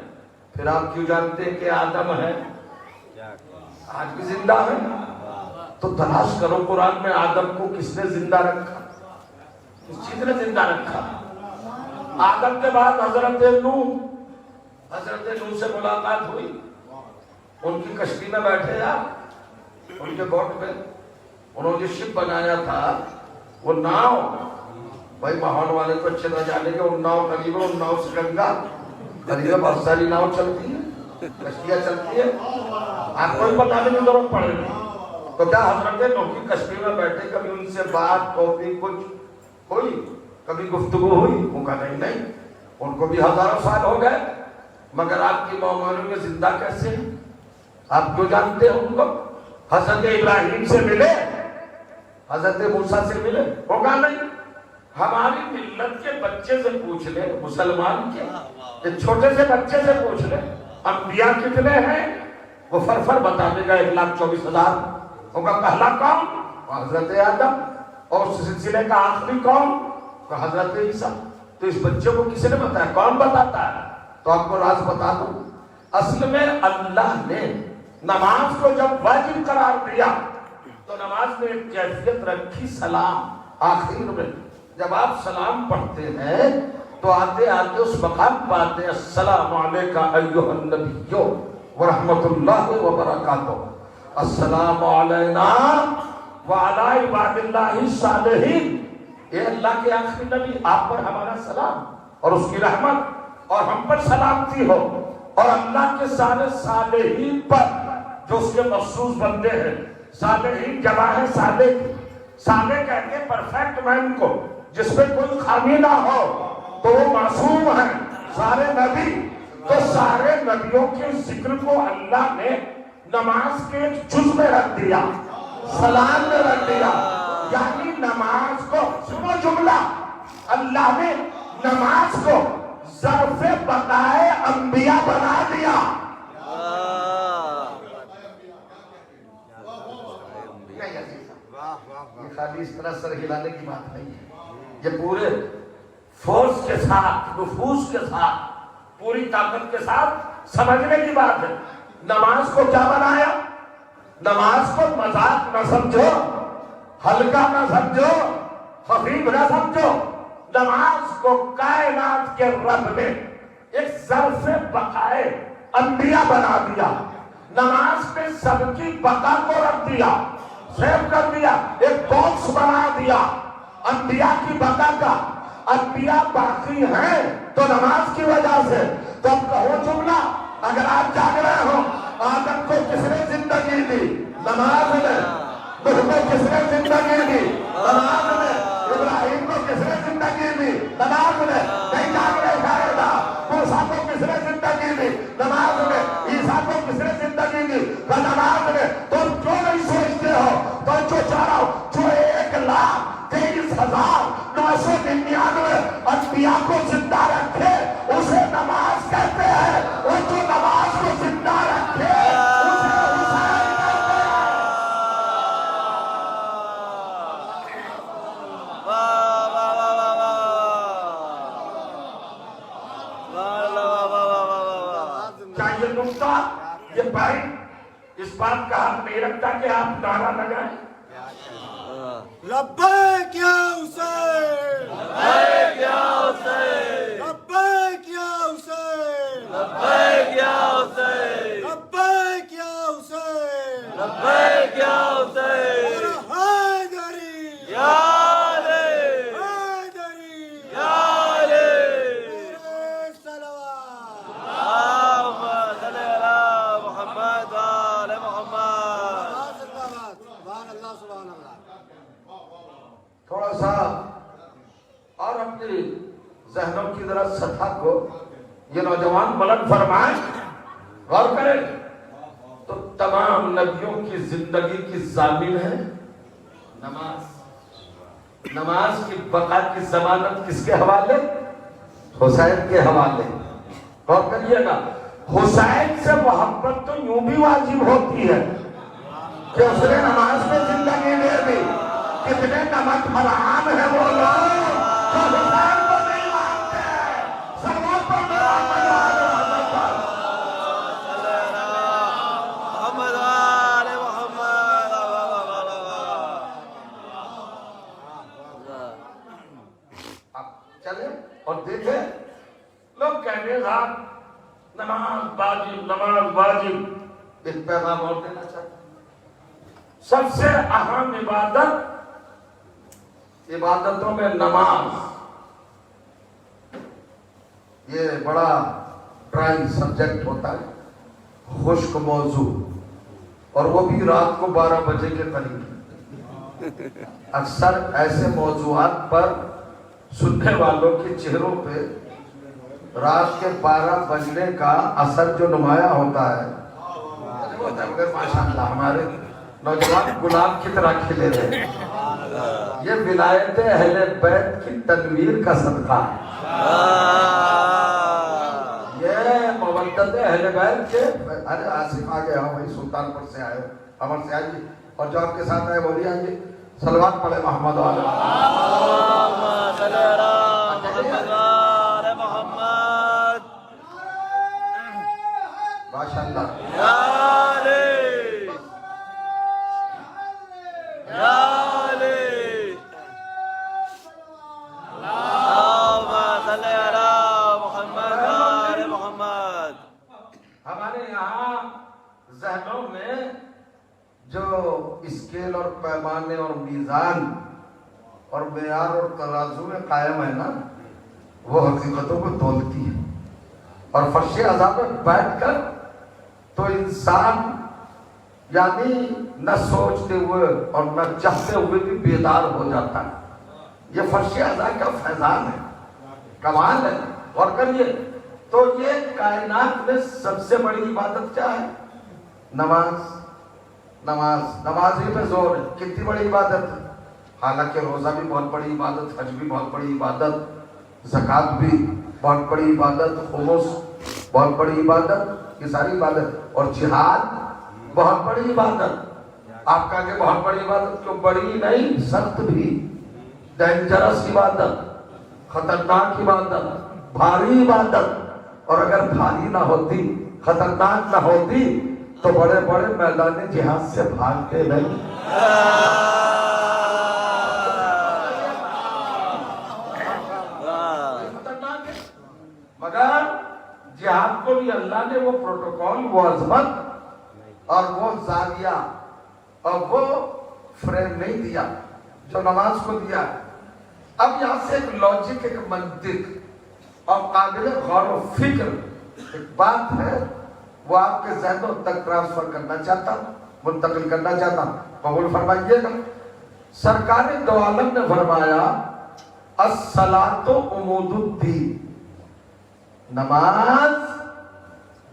پھر آپ کیوں جانتے ہیں کہ آدم ہے آج بھی زندہ ہے؟ تو تلاش کرو قرآن میں آدم کو کس نے زندہ رکھا، کس چیز نے زندہ رکھا. آدم کے بعد حضرت نوح سے ملاقات ہوئی. ان کی کشتی میں بیٹھے آپ، ان کے بوٹ میں انہوں نے شپ بنایا تھا، وہ ناؤ. بھائی ماحول والے تو اچھے نہ جانے گے، ان ناؤ قریب ہے، ان ناؤ سے گنگا قریب ہے، بہت ساری ناؤ چلتی ہیں، کشتیاں چلتی ہیں، آپ کو ہی بتانے کی ضرورت پڑے گی. تو کیا حضرت نوح کی کشتی میں بیٹھے کبھی ان سے بات کوئی کچھ ہوئی، کبھی گفتگو ہوئی؟ وہ کہا نہیں، ان کو بھی ہزاروں سال ہو گئے، مگر آپ کی مومنوں میں زندہ کیسے ہیں؟ آپ کیوں جانتے ہیں ان کو؟ حضرت ابراہیم سے ملے، حضرت موسیٰ سے ملے؟ ہوگا نہیں. ہماری ملت کے بچے سے پوچھ لے، مسلمان کے چھوٹے سے بچے سے پوچھ لے انبیاء کتنے ہیں، وہ فر بتا دے گا 1,24,000. ہوگا پہلا کون؟ حضرت آدم. اور اس سلسلے کا آخری کون؟ حضرت عیسیٰ. تو اس بچے کو کسی نے بتایا؟ کون بتاتا ہے؟ تو آپ کو راز بتا دوں، اصل میں اللہ نے نماز کو جب واجب قرار دیا تو نماز میں ایک کیفیت رکھی، سلام. آخر میں جب آپ سلام پڑھتے ہیں تو آتے آتے اس مقام پاتے السلام علیکہ ایھا النبی ورحمۃ اللہ وبرکاتہ، السلام علینا وعلی عباد اللہ الصالحین. اے اللہ کے آخری نبی، آپ پر ہمارا سلام اور اس کی رحمت اور ہم پر سلامتی ہو، اور اللہ کے سارے صالحین پر جو اس کے مخصوص بندے ہیں. صالحین جمع ہے صالح کی. صالح کہتے ہیں پرفیکٹ مین کو، جس میں کوئی خامی نہ ہو، تو وہ معصوم ہے. سارے نبی، تو سارے نبیوں کے ذکر کو اللہ نے نماز کے ایک جز میں رکھ دیا، سلام میں رکھ دیا. یعنی نماز کو، سنو جملہ، اللہ نے نماز کو ظرف بقائے انبیاء بنا دیا. یہ خالی اس طرح سر ہلانے کی بات نہیں ہے، یہ پورے فورس کے ساتھ، نفوذ کے ساتھ، پوری طاقت کے ساتھ سمجھنے کی بات ہے. نماز کو کیا بنایا؟ نماز کو مذاق نہ سمجھو، ہلکا نہ سمجھو، خفیف نہ سمجھو. نماز کو کائنات کے رب نے ایک ظرف بقائے انبیاء بنا دیا. نماز میں سب کی بقا کو رکھ دیا، سیو کر دیا، ایک باکس بنا دیا انبیاء کی بقا کا. انبیاء باقی ہیں تو نماز کی وجہ سے. تو اب کہو جملہ، اگر آپ جاگ رہے ہو آدم کو کس نے زندگی دی؟ نماز نے. نوح کو کس نے زندگی دی؟ نماز نے. ابراہیم کو کس نے زندگی دی؟ نماز نے. نہیں جاگنے شاید موسیٰ کو کس نے زندگی دی؟ نماز نے. عیسیٰ کو کس نے زندگی دی؟ نماز نے. تم کیوں نہیں سوچتے ہو؟ تو جو چاہ رہا ہوں جو 1,23,999 انبیاء کو زندہ رکھے اسے نماز کہتے ہیں. اور جو نماز کو زندہ رکھے اسے حسین کہتے ہیں. کیا یہ نقطہ یہ بھائی اس بات کا حق نہیں رکھتا کہ آپ نعرہ لگائیں؟ لبیک یا حسین لبیک یا حسین لبیک یا حسین لبیک یا حسین لبیک یا حسین لبیک یا حسین حیدری یا علی حیدری یا علی صلوات اللہم صلی علی محمد وآل محمد. سبحان اللہ سبحان اللہ. تھوڑا سا اور اپنی ذہنوں کی ذرا سطح کو یہ نوجوان بلند فرمائیں غور کریں تو تمام نبیوں کی زندگی کی ضامن ہے نماز. نماز کی بقا کی ضمانت کس کے حوالے؟ حسین کے حوالے. غور کریے گا حسین سے محبت تو یوں بھی واجب ہوتی ہے کہ اس نے نماز میں زندگی دے دی. کتنے نمک حرام ہے وہ لوگ جو حسین کو نہیں مانتے. سلوات پر محمد وآل محمد. اب چلے اور دیکھیں لوگ کہتے ہیں صاحب نماز واجب نماز واجب. ایک پیغام اور دینا چاہتے ہیں. سب سے اہم عبادتوں میں نماز یہ بڑا ڈرائی سبجیکٹ ہوتا ہے, خشک موضوع, اور وہ بھی رات کو 12 بجے کے قریب. اکثر ایسے موضوعات پر سننے والوں کے چہروں پہ رات کے 12 بجنے کا اثر جو نمایاں ہوتا ہے مگر ماشاءاللہ ہمارے نوجوان گلاب کی طرح کھلے رہے. یہ ولایت اہل بیت کی تنویر کا صدقہ ہے. یہ مودت اہل بیت کے. ارے آصف آگے ہو بھائی, سلطان پور سے آئے, امر سے آئیے, اور جو آپ کے ساتھ آئے وہ بھی آئیے. صلوات پڑھے محمد والے محمد. ماشاءاللہ. یا علی یا علی اللہم صلی علی محمد وآل محمد. ہمارے یہاں ذہنوں میں جو اسکیل اور پیمانے اور میزان اور معیار اور ترازو میں قائم ہے نا, وہ حقیقتوں کو تولتی ہے. اور فرش عذاب میں بیٹھ کر تو انسان یعنی نہ سوچتے ہوئے اور نہ چاہتے ہوئے بھی بیدار ہو جاتا ہے. یہ فرش عذاب کا فیضان ہے, کمال ہے. اور کریے تو یہ کائنات میں سب سے بڑی عبادت کیا ہے؟ نماز. نماز نماز ہی پہ زور ہے. کتنی بڑی عبادت ہے. حالانکہ روزہ بھی بہت بڑی عبادت, حج بھی بہت بڑی عبادت, زکوٰۃ بھی بہت بڑی عبادت, خمس بہت بڑی عبادت, یہ ساری عبادت, اور جہاد بہت بڑی عبادت. آپ کا کہ بہت بڑی عبادت کیوں؟ بڑی نہیں, سخت بھی, ڈینجرس عبادت, خطرناک عبادت, بھاری عبادت. اور اگر بھاری نہ ہوتی, خطرناک نہ ہوتی تو بڑے بڑے میدان جہاد سے بھاگتے نہیں. مگر جہاد کو بھی اللہ نے وہ پروٹوکول, وہ عظمت اور وہ زاویہ اور وہ فریم نہیں دیا جو نماز کو دیا. اب یہاں سے ایک لاجک, ایک منطق اور قابل غور و فکر ایک بات ہے, وہ آپ کے ذہنوں تک ٹرانسفر کرنا چاہتا ہوں، منتقل کرنا چاہتا ہوں، قبول فرمائیے گا۔ سرکار دو عالم نے فرمایا الصلاۃ عمود الدین، نماز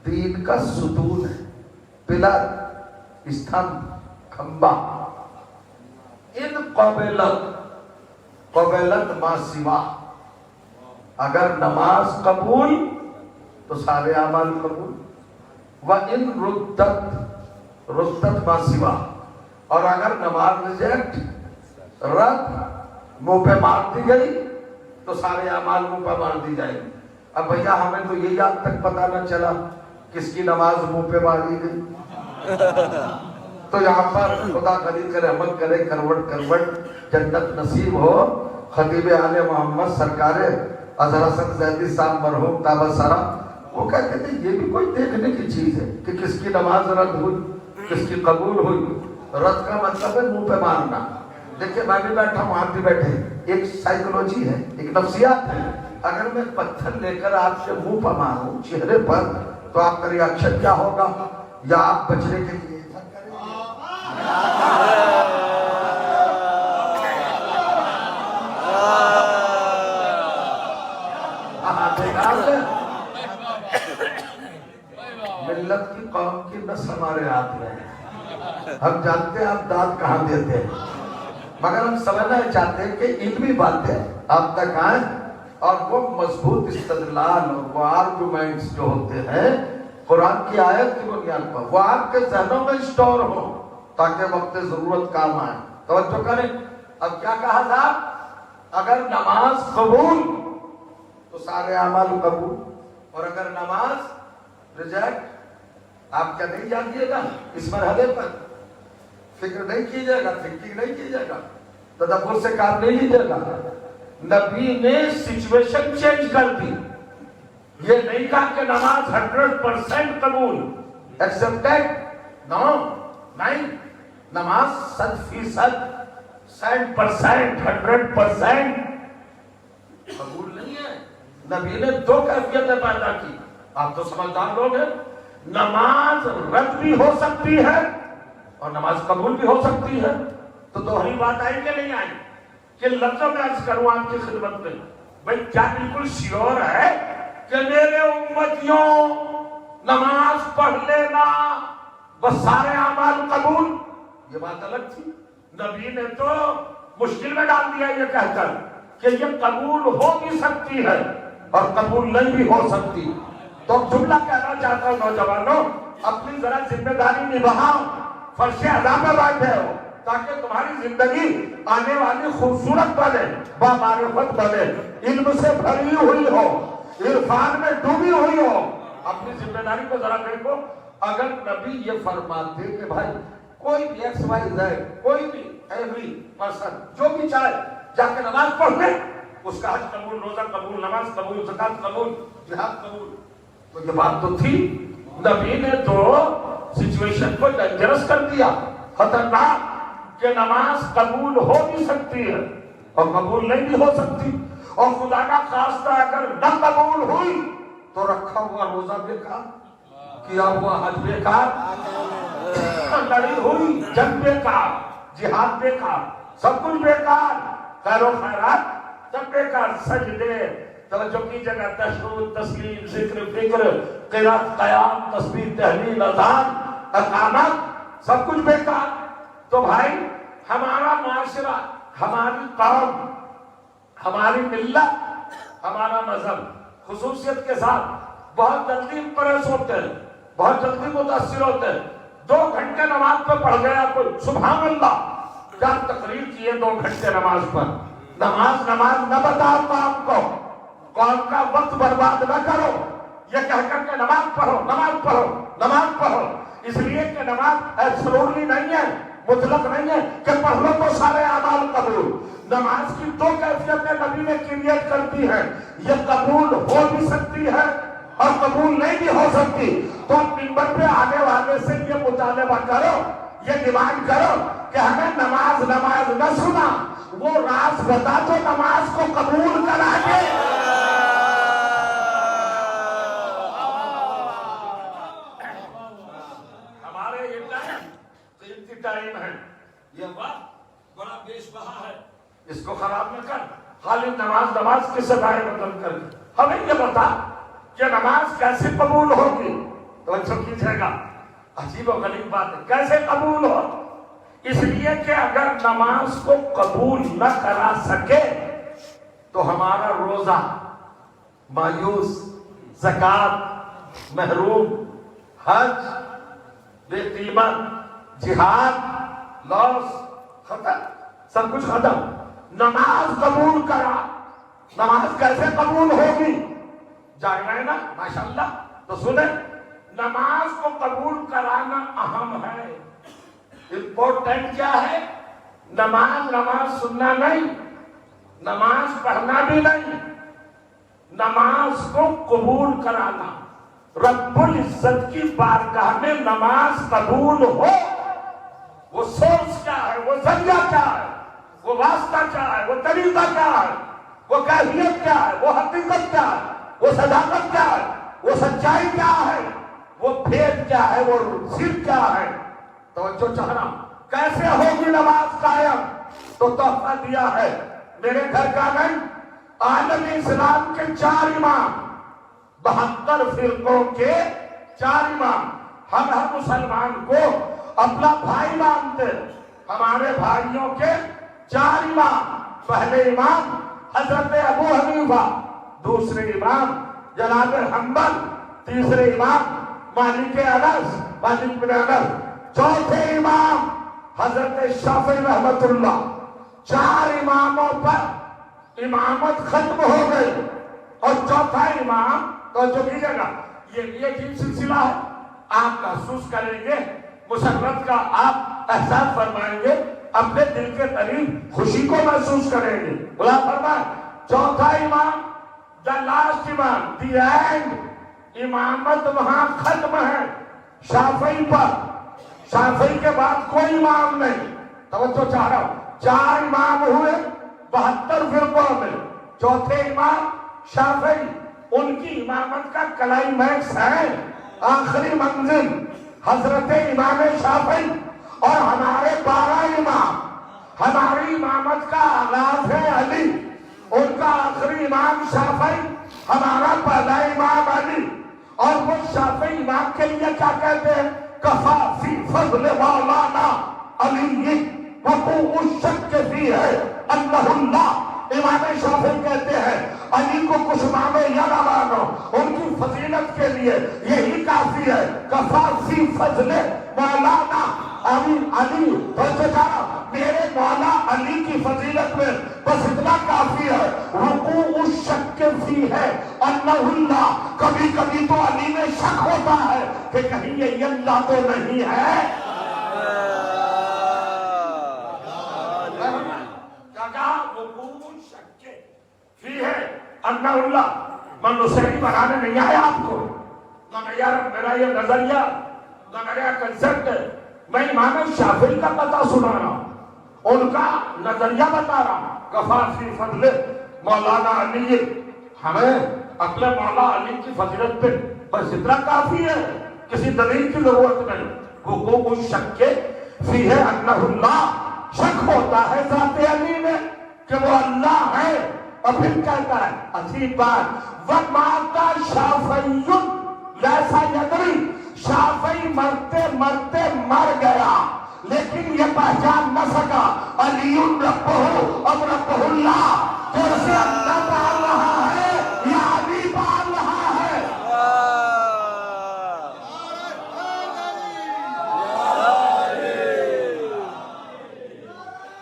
دین کا ستون ہے، پلر، استھمب، کھمبا۔ ان قبلت ما سوا، اگر نماز قبول تو سارے اعمال قبول، وَإِن ردت ما سوا، اور اگر نماز ریجیکٹ، رد، منہ پہ مار دی گئی تو سارے اعمال منہ پہ مار دی جائیں گے۔ اب بھیا ہمیں تو یہ یاد تک پتہ نہ چلا کس کی نماز منہ پہ ماری گئی۔ تو یہاں پر خدا غنی کرے، رحمت کرے، کروٹ جنت نصیب ہو خطیب آل محمد سرکار اظہر حسن زیدی صاحب مرحوم تابسرا، وہ کہتے تھے یہ بھی کوئی دیکھنے کی چیز ہے کہ کس کی نماز رد ہوئی، کس کی قبول ہوئی۔ رد کا مطلب ہے منہ پہ مارنا۔ دیکھیں میں بھی بیٹھا ہوں، آپ بھی بیٹھے، ایک سائیکولوجی ہے، ایک نفسیات ہے۔ اگر میں پتھر لے کر آپ کے منہ پر ماروں چہرے پر تو آپ کا ریاکشن کیا ہوگا؟ یا آپ بچنے کے لیے ملت کی قوم کی نس ہمارے ہاتھ میں ہے، ہم جانتے ہیں آپ داد کہاں دیتے ہیں، مگر ہم سمجھنا چاہتے ہیں کہ علمی باتیں آپ تک آئیں اور وہ مضبوط استدلال اور وہ آرگومنٹس جو ہوتے ہیں قرآن کی آیت کی بنیاد پر وہ آپ کے ذہنوں میں اسٹور ہو تاکہ وقت ضرورت کام آئے۔ توجہ کریں، اب کیا کہا تھا؟ اگر نماز قبول تو سارے اعمال قبول، اور اگر نماز ریجیکٹ، آپ کیا نہیں جانیے گا اس مرحلے پر، فکر نہیں کیجیے گا، تھنکنگ نہیں کیجیے گا، تدبر سے کام نہیں لیجیے گا۔ نبی نے سچویشن چینج کر دی، یہ نہیں کہا کہ نماز 100% قبول ایکسپٹیڈ، نو، نہیں، نماز 100%، 100% قبول نہیں ہے۔ نبی نے دو کیفیتیں پیدا کی، آپ تو سمجھدار لوگ ہیں، نماز رد بھی ہو سکتی ہے اور نماز قبول بھی ہو سکتی ہے۔ تو دوہری بات آئی کہ نہیں آئی؟ کہ لفظوں میں عرض کروں آپ کی خدمت میں، بھئی کیا بالکل شیور ہے کہ میرے امتیوں نماز پڑھ لینا بس سارے اعمال قبول؟ یہ بات الگ تھی۔ نبی نے تو مشکل میں ڈال دیا یہ کہہ کر کہ یہ قبول ہو بھی سکتی ہے اور قبول نہیں بھی ہو سکتی۔ تو جملہ کہنا چاہتا ہوں نوجوانوں، اپنی ذرا ذمہ داری نبھاؤ، فرش ادا پہ بیٹھے ہو تاکہ تمہاری زندگی آنے والی خوبصورت بنے، بامعرفت بنے، علم سے بھری ہوئی ہو، عرفان میں ڈوبی ہوئی ہو۔ اپنی ذمہ داری کو ذرا دیکھو۔ اگر نبی یہ فرماتے کہ بھائی کوئی بھی ایکس وائی زیڈ، کوئی بھی ایوری پرسن جو بھی چاہے جا کے نماز پڑھ لے، اس کا حج قبول، روزہ قبول، نماز قبول، زکات قبول، جہاد قبول، تو یہ بات تو تھی۔ نبی نے تو سچویشن کو ڈینجرس کر دیا، خطرناک، کہ نماز قبول ہو بھی سکتی ہے اور قبول نہیں بھی ہو سکتی، اور خدا کا خواستہ اگر نہ قبول ہوئی تو رکھا ہوا روزہ بیکار، کیا ہوا حج بیکار، لڑی ہوئی جنگ بیکار، جہاد بیکار، سب کچھ بیکار، خیر و خیرات سب بیکار، سجدے، توجہ کی جگہ، تشہد، تسلیم، ذکر، فکر، قرات، قیام، تسبیح، تحلیل، اذان، اقامت، سب کچھ بیکار۔ تو بھائی ہمارا معاشرہ، ہماری قوم، ہماری ملت، ہمارا مذہب خصوصیت کے ساتھ بہت جلدی امپریس ہوتے ہیں، بہت جلدی متاثر ہوتے ہیں۔ 2 گھنٹے نماز پہ پڑھ گیا کوئی، سبحان اللہ، کیا تقریر کیے 2 گھنٹے نماز پر۔ نماز نہ بتاؤ قوم کو، قوم کا وقت برباد نہ کرو یہ کہہ کر کے نماز پڑھو، نماز پڑھو، نماز پڑھو، اس لیے کہ نماز ایبسولوٹلی نہیں ہے، مطلق نہیں ہے کہ پڑھ لو تو سارے اعمال قبول۔ نماز کی 2 کیفیتیں نبی نے کریٹ کر دی ہیں، یہ قبول ہو بھی سکتی ہے اور قبول نہیں بھی ہو سکتی۔ تو منبر پہ آنے والے سے یہ مطالبہ کرو، یہ ڈیمانڈ کرو کہ ہمیں نماز نہ سنا، وہ راز بتا تو نماز کو قبول کرا دے۔ یہ وقت بڑا بیش بہا ہے، اس کو خراب نہ کر. خالی نماز کے سدائے بدل کر ہمیں یہ بتا کہ نماز کیسے قبول ہوگی. توجہ کیجیے گا، عجیب و غریب بات ہے. کیسے قبول ہو؟ اس لیے کہ اگر نماز کو قبول نہ کرا سکے تو ہمارا روزہ مایوس، زکات محروم، حج بے قیمت، جہاد لاس، ختم، سب کچھ ختم. نماز قبول کرا، نماز کیسے قبول ہوگی؟ جائے گئے نا ماشاءاللہ. تو سنیں، نماز کو قبول کرانا اہم ہے. امپورٹنٹ کیا ہے؟ نماز سننا نہیں، نماز پڑھنا بھی نہیں، نماز کو قبول کرانا. رب العزت کی بارگاہ میں نماز قبول ہو، وہ سورس کیا ہے، وہ ذریعہ کیا ہے، وہ واسطہ کیا ہے، وہ طریقہ کیا ہے، وہ کیفیت کیا ہے، وہ حقیقت کیا ہے، وہ صداقت کیا ہے، وہ سچائی کیا ہے، وہ بھید کیا ہے، وہ سر کیا ہے. توجہ چاہنا، کیسے ہوگی نماز قائم؟ تو تحفہ دیا ہے میرے گھر کا نہیں، عالم اسلام کے 4 امام، 72 فرقوں کے 4 امام. ہم ہر مسلمان کو اپنا بھائی مانتے. ہمارے بھائیوں کے 4 امام. پہلے امام حضرت ابو حنیفہ، دوسرے امام جناب حنبل، تیسرے امام مالک بن انس، چوتھے امام حضرت شافعی رحمت اللہ. 4 اماموں پر امامت ختم ہو گئی اور چوتھا امام، تو جو کیجیے گا یہ عجیب سلسلہ ہے. آپ محسوس کریں گے مسرت کا، آپ احساس فرمائیں گے، اپنے دل کے قریب خوشی کو محسوس کریں گے. بلا فرمائے چوتھا امام، the last امام، the end، امامت وہاں ختم ہے شافعی پر. شافعی کے بعد کوئی امام نہیں. توجہ چاہ رہا ہوں، 4 امام ہوئے 72 فرقوں میں. چوتھے امام شافعی، ان کی امامت کا کلائمیکس ہے، آخری منزل حضرت امام شافعی. اور ہمارے 12 امام، ہماری امامت کا آغاز ہے علی، ان کا آخری امام شافعی، ہمارا پہلا امام علی. اور وہ شافعی امام کے لیے کیا کہتے ہیں؟ کفا فی فضل مولانا علی وقوع الشک فی ہے اللہ اللہ. امام شافعی کہتے ہیں علی کو کچھ مانو یا نہ مانو، ان کی فضیلت کے لیے یہی کافی ہے. کفا فی فضل مولانا علی، میرے مولا علی کی فضیلت میں بس اتنا کافی ہے. وقوع الشک فی ہے اللہ اللہ. کبھی کبھی تو علی میں شک ہوتا ہے کہ کہیں یہ اللہ تو نہیں ہے. فی ہے اللہ اللہ. من نصیری بنانے نہیں آیا آپ کو، نہ میرا یہ نظریہ، نہ میرا کنسپٹ. میں امام شافعی کا پتہ سنا رہا ہوں، ان کا نظریہ بتا رہا ہوں. کفا فی فضل مولانا علی، ہمیں اپنے مولا علی کی فضیلت پہ بس اتنا کافی ہے، کسی دلیل کی ضرورت نہیں. وقوع الشک فی ہے اللہ اللہ. شک ہوتا ہے ذات علی میں کہ وہ اللہ ہے. اور پھر کہتا ہے عجیب بات، وَمَاتَ شَافَعِيٌّ لَيْسَ يَدْرِي. شافعی مرتے مرتے مر گیا لیکن یہ پہچان نہ سکا علی ربہ اب ربہ اللہ. جیسے اللہ پال رہا ہے یا علی پال رہا ہے.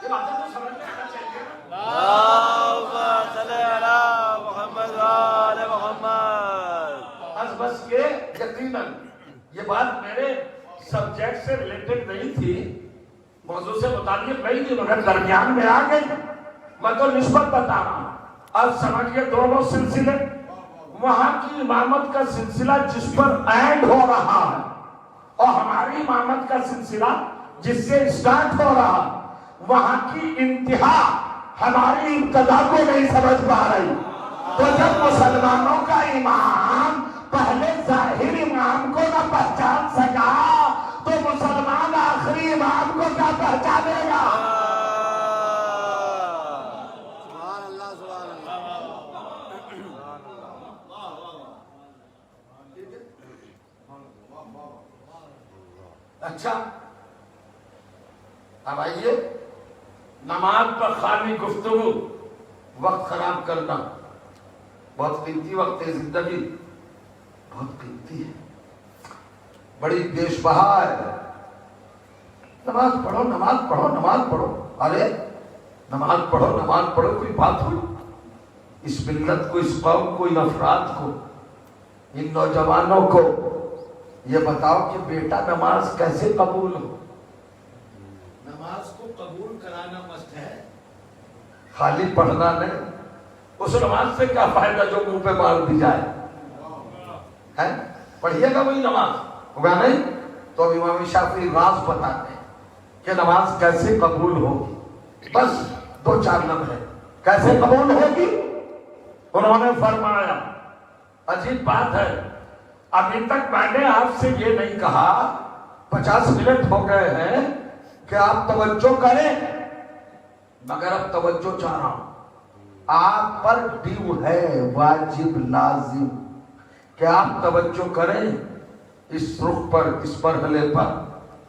یہ باتیں تو سمجھ میں آنا چاہیے. بس کے یقیناً یہ بات میرے سبجیکٹ سے ریلیٹڈ نہیں تھی، موضوع سے متعلق نہیں تھی، مگر درمیان میں آ گئی. میں تو نسبت بتا رہا ہوں. اب سمجھئے دونوں سلسلے، وہاں کی امامت کا سلسلہ جس پر اینڈ ہو رہا ہے اور ہماری امامت کا سلسلہ جس سے اسٹارٹ ہو رہا، وہاں کی انتہا ہماری ابتدا کو نہیں سمجھ پا رہی. تو جب مسلمانوں کا امام پہلے ظاہر امام کو نہ پہچان سکا تو مسلمان آخری امام کو کیا پہچانے گا؟ آئیے نماز پر خالی گفتگو وقت خراب کرنا بہت قیمتی وقت ہے، زندگی بہت قیمتی ہے، بڑی بیش بہا ہے۔ نماز پڑھو نماز پڑھو نماز پڑھو، ارے نماز پڑھو نماز پڑھو، کوئی بات ہوئی؟ اس ملت کو، اس قوم کو، ان افراد کو، ان نوجوانوں کو یہ بتاؤ کہ بیٹا نماز کیسے قبول ہو؟ نماز کو قبول کرانا مست ہے، خالی پڑھنا نہیں۔ اس نماز سے کیا فائدہ جو منہ پہ مار دی جائے ہے؟ پڑھیے گا وہی نماز ہوگا نہیں؟ تو امام شافعی راز بتاتے ہیں کہ نماز کیسے قبول ہوگی، بس 2-4 لمحے کیسے قبول ہوگی؟ انہوں نے فرمایا عجیب بات ہے، ابھی تک میں نے آپ سے یہ نہیں کہا، 50 منٹ ہو گئے ہیں کہ آپ توجہ کریں، مگر اب توجہ چاہ رہا ہوں، آپ پر ڈیو ہے، واجب لازم کہ آپ توجہ کریں اس رخ پر، اس مرحلے پر،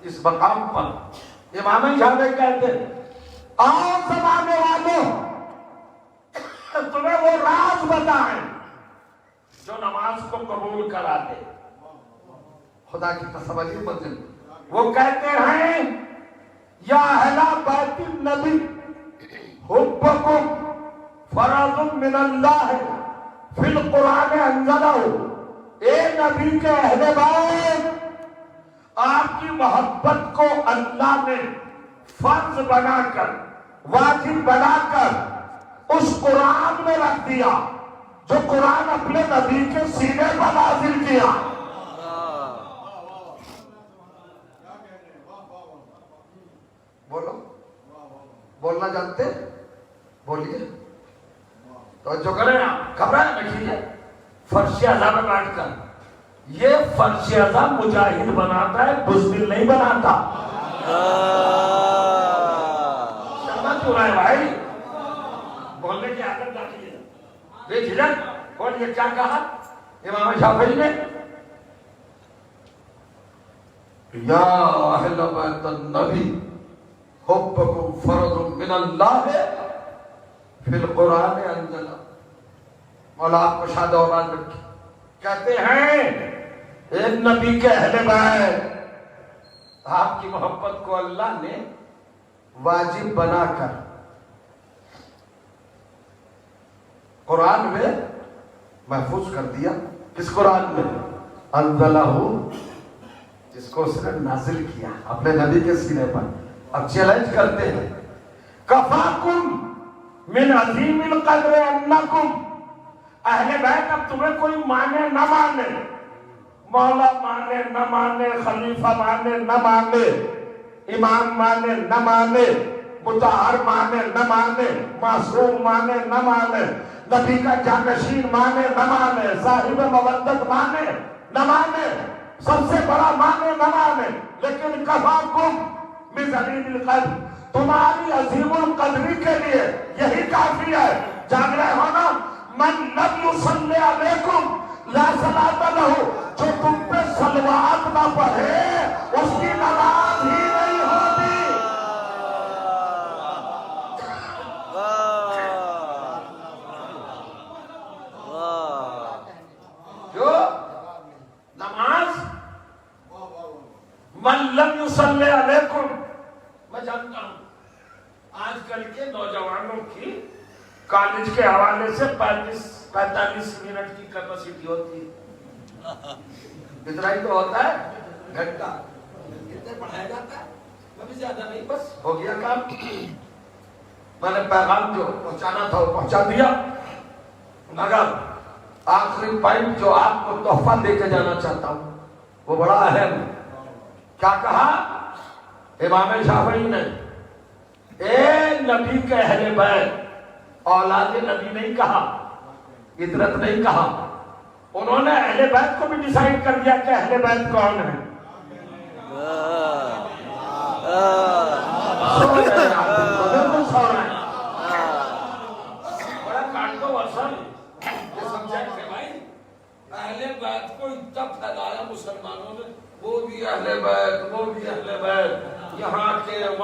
اس مقام پر۔ امام شافعی کہتے ہیں آؤ زمانے والوں، تمہیں وہ راز بتائیں جو نماز کو قبول کرا دے۔ خدا کی تصویر منزل وہ کہتے ہیں یا اہل بیت النبی حبکم فرض من اللہ فی القرآن انزلہ، اے نبی کے اہل بیت، آپ کی محبت کو اللہ نے فرض بنا کر، واجب بنا کر اس قرآن میں رکھ دیا جو قرآن اپنے نبی کے سینے پر نازل کیا۔ بولو، بولنا جانتے؟ بولیے، توجہ کریں، آپ گھبرائیں رکھیے۔ فرش اعظم میں بیٹھ کر یہ فرش اعظم مجاہد بناتا ہے، بزدل نہیں بناتا۔ شرما کیوں رہا ہے بھائی؟ بولنے کی عادت ڈالیے، بے جھجک۔ اور یہ کیا کہا امام شافعی نے؟ یا اہل بیت النبی حبکم فرض من اللہ فی القرآن انزلہ۔ مولا آپ کو شاد اولاد رکھی، کہتے ہیں اے نبی کے اہل بیت، آپ کی محبت کو اللہ نے واجب بنا کر قرآن میں محفوظ کر دیا۔ کس قرآن میں؟ انزلہ، جس کو اس نے نازل کیا اپنے نبی کے سینے پر۔ اب چیلنج کرتے ہیں کفاکم من عظیم القدر انکم، اہل بیت اب تمہیں کوئی مانے نہ مانے، مولا مانے نہ مانے، خلیفہ مانے نہ مانے، امام مانے نہ مانے، مطہر مانے نہ مانے، معصوم مانے نہ مانے، نبی کا جانشین مانے نہ مانے، صاحب مودت مانے نہ مانے، سب سے بڑا مانے نہ مانے، لیکن کفاکم من عظیم القدر، تمہاری عظیم القدری کے لیے یہی کافی ہے۔ جان رہے ہو نا؟ من لم یصلی علیکم لا صلاۃ لہ، جو تم پہ صلوات نہ پڑھے اس کی نماز ہی نہیں ہوتی۔ جو نماز من لم یصلی علیکم، میں جانتا ہوں آج کل کے نوجوانوں کی کالج کے حوالے سے 45 منٹ کی کیپیسٹی ہوتی ہے، اتنا ہی تو ہوتا ہے گھنٹہ، کتنے پڑھایا جاتا ہے؟ کبھی زیادہ نہیں، بس ہو گیا کام۔ میں نے پیغام جو پہنچانا تھا وہ پہنچا دیا، مگر آخری پوائنٹ جو آپ کو تحفہ دے کے جانا چاہتا ہوں وہ بڑا اہم ہے۔ کیا کہا امام شافعی نے؟ اے نبی کے اہل بیت، اولاد نبی نہیں کہا، عطرت نہیں کہا، انہوں نے اہل بیت کو بھی ڈیسائیڈ کر دیا کہ اہل بیت کون ہے۔ بڑا کانٹروورشل یہ سمجھائیں کہ بھائی اہل بیت کو اتنا پھیلایا مسلمانوں نے، وہ بھی اہل بیت، وہ بھی اہل بیت، یہاں کے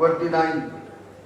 29।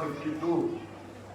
52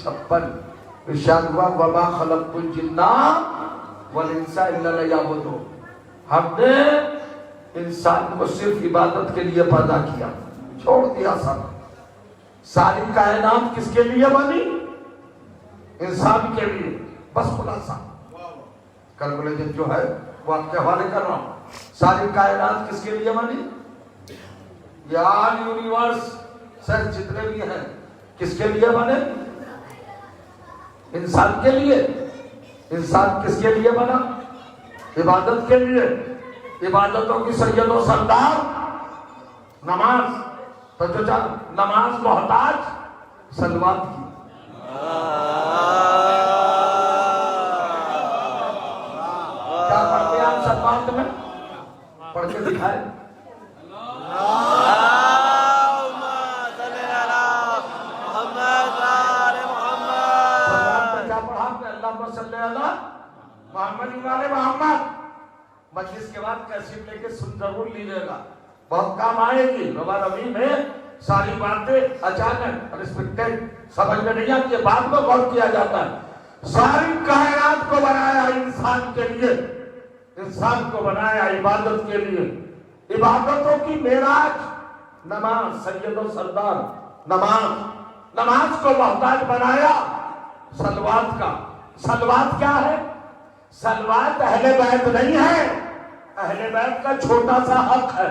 56 ارشاد ہوا وما خلقت الجن والانس الا لیعبدون، ہم نے انسان کو صرف عبادت کے لیے پیدا کیا، چھوڑ دیا سب۔ ساری کائنات کس کے لیے بنی؟ انسان کے لیے، بس خلاصہ کیلکولیشن جو ہے وہ آپ کے حوالے کر رہا ہوں۔ ساری کائنات کس کے لیے بنی؟ یار یونیورس سر جتنے بھی ہیں کس کے لیے بنے؟ انسان کے لیے۔ انسان کس کے لیے بنا؟ عبادت کے لیے۔ عبادتوں کی سید و سردار نماز، تو جو نماز محتاج صلوات کی۔ کیا پڑھتے ہیں آپ صلوات میں؟ پڑھ کے دکھائے۔ محمد مجلس کے بعد کیسٹ لے کے سن ضرور لیجیے گا، بہت کام آئے گی۔ ربا ربی میں ساری باتیں اچانک ریسپیکٹڈ سمجھ میں نہیں آتی ہے، بعد میں غور کیا جاتا ہے۔ ساری کائنات کو بنایا انسان کے لیے، انسان کو بنایا عبادت کے لیے۔ عبادتوں کی معراج نماز، سید و سردار نماز۔ نماز کو محتاج بنایا صلوات کا۔ صلوات کیا ہے؟ صلوات اہل بیت نہیں ہے، اہل بیت کا چھوٹا سا حق ہے۔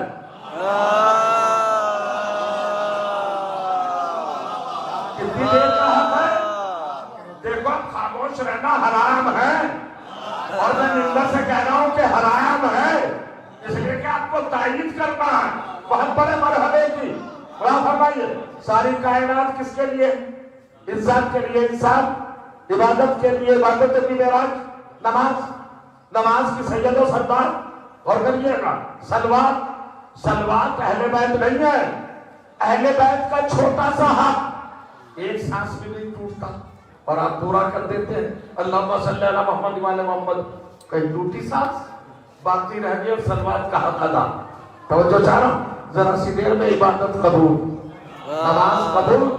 کتنی دیر کا حق ہے؟ دیکھو خاموش رہنا حرام ہے، اور میں ممبر سے کہہ رہا ہوں کہ حرام ہے، اس لیے کہ آپ کو تائید کرنا ہے بہت بڑے مرحلے کی۔ بڑا فرمائیے ساری کائنات کس کے لیے؟ انسان کے لیے۔ انسان عبادت کے لیے، عبادت کی معراج نماز، نماز کی سید و سردار۔ اور کریے گا صلوات، صلوات اہل بیت نہیں ہے، اہل بیت کا چھوٹا سا حق، ایک سانس بھی نہیں ٹوٹتا اور آپ پورا کر دیتے ہیں اللہم صلی علی محمد وعلی محمد، کہیں ٹوٹی سانس باقی رہ گئی اور صلوات کا حق ادا۔ توجہ چاہ رہا ہوں، ذرا سی دیر میں عبادت قبول، نماز قبول۔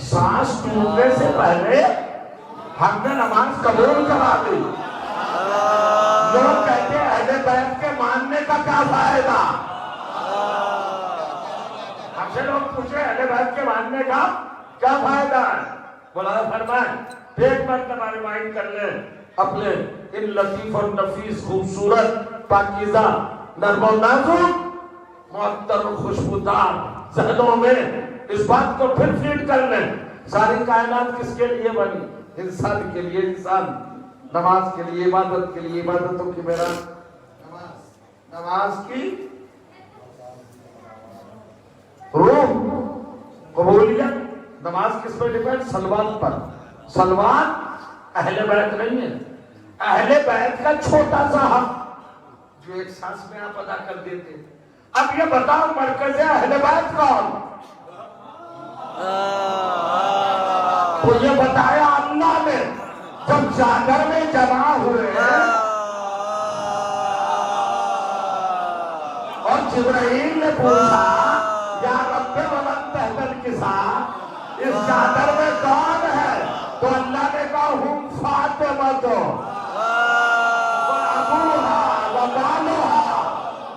سانس ٹوٹنے سے پہلے ہم نے نماز قبول کرا دی۔ لوگ کہتے ہیں اہل بیت کے ماننے کا کیا فائدہ؟ ہم سے لوگ پوچھے اہل بیت کے ماننے کا کیا فائدہ ہے؟ مولانا فرمائے ایک مرتبہ ریمائنڈ کر لیں اپنے ان لطیف اور نفیس خوبصورت پاکیزہ نرم و نازک معطر و خوشبودار ذہنوں میں اس بات کو پھر فیڈ کر لیں۔ ساری کائنات کس کے لیے بنی؟ انسان کے لیے۔ انسان نماز کے لیے، عبادت کے لیے، عبادتوں کی معراج نماز۔ نماز کی روح قبولیت، نماز کس پر ڈیپینڈ؟ صلوات پر۔ صلوات اہل بیت نہیں ہے، اہل بیت کا چھوٹا سا حق جو ایک سانس میں آپ ادا کر دیتے۔ اب یہ بتاؤ مرکز اہل بیت کون؟ وہ یہ بتایا اللہ نے جب چادر میں جمع ہوئے اور جبرائیل نے پوچھا یا رب ومن تحت الکساء، اس چادر میں کون ہے؟ تو اللہ نے کہا ہم فاطمہ تو وابوہا وبالوہا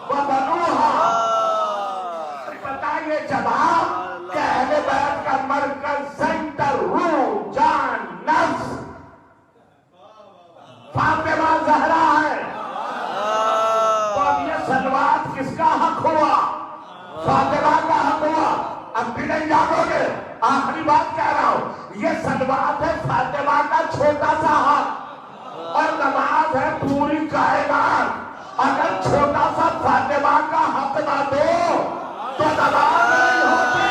وبنوہا۔ بتائیے جواب کہ اہل بیت کا مرکز، سینٹر، روح، جان، نفس فاطمہ زہرا ہے۔ تو اب یہ صلوات کس کا حق ہوا؟ فاطمہ کا حق ہوا۔ اب بھی نہیں جانو گے، آخری بات کہہ رہا ہوں، یہ صلوات ہے فاطمہ کا چھوٹا سا حق، اور نماز ہے پوری کائنات۔ اگر چھوٹا سا فاطمہ کا حق نہ دو تو نماز نہیں ہوتی۔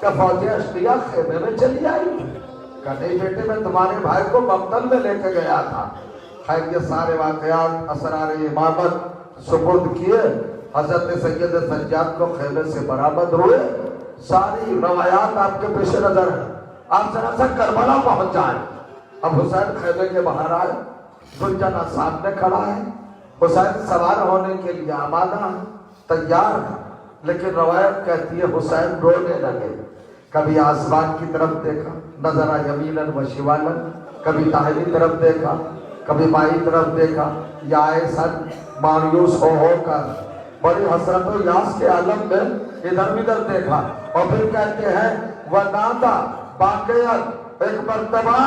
کہ فوجی اشتیا خیمے میں چلی آئی؟ کہا نہیں بیٹے میں تمہارے بھائی کو مقتل میں لے کے گیا تھا۔ خیر یہ سارے واقعات اسرار امامت سپرد کیے، حضرت سید سجاد کو خیمے سے برآمد ہوئے، ساری روایات آپ کے پیش نظر ہیں۔ آپ ذرا سا کربلا پہنچ جائیں۔ اب حسین خیمے کے باہر آئے، زلجنا سامنے کھڑا ہے، حسین سوار ہونے کے لیے آمادہ ہے، تیار ہے، لیکن روایت کہتی ہے حسین رونے لگے۔ کبھی آسمان کی طرف دیکھا، نظر یمیناً و شمالاً، کبھی داہنی طرف دیکھا، کبھی بائیں طرف دیکھا، یا ایسا مایوس ہو کر بڑی حسرت و یاس کے عالم میں ادھر ادھر دیکھا، اور پھر کہتے ہیں ونادا باقیت، ایک مرتبہ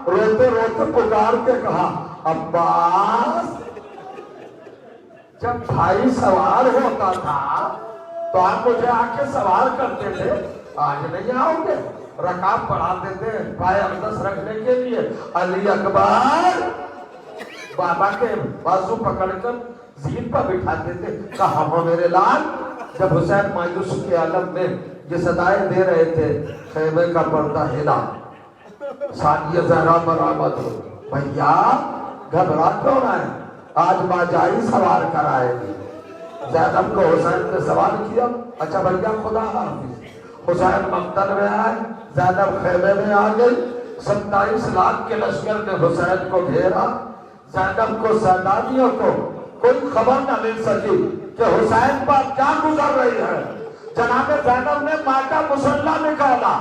روتے روتے پکار کے کہا عباس۔ جب بھائی سوار ہوتا تھا تو آپ مجھے آ کے سوار کرتے تھے، آج نہیں آؤ گے؟ رکعت پڑھاتے تھے پائے اقدس رکھنے کے لیے، علی اکبر بابا کے بازو پکڑ کر زین پر بٹھاتے تھے، کہاں ہو میرے لال؟ جب حسین مایوس کے عالم میں یہ صدائیں دے رہے تھے، خیمے کا پردہ ہلا، ثانیہ زہرا برآمد ہو۔ بھیا گھبرا کیوں رہا ہے؟ آج ماں جائی سوار کر آئے گی۔ زینب کو حسین نے سوال کیا، اچھا بھیا خدا حافظ۔ حسین مقتل میں آئے، زینب خیمے میں آ گئی، 27 لاکھ کے لشکر نے حسین کو گھیرا۔ زینب کو سیدانیوں کو کوئی خبر نہ مل سکی کہ حسین پر کیا گزر رہی ہے۔ جناب زینب نے ماں کا مصلی نکالا،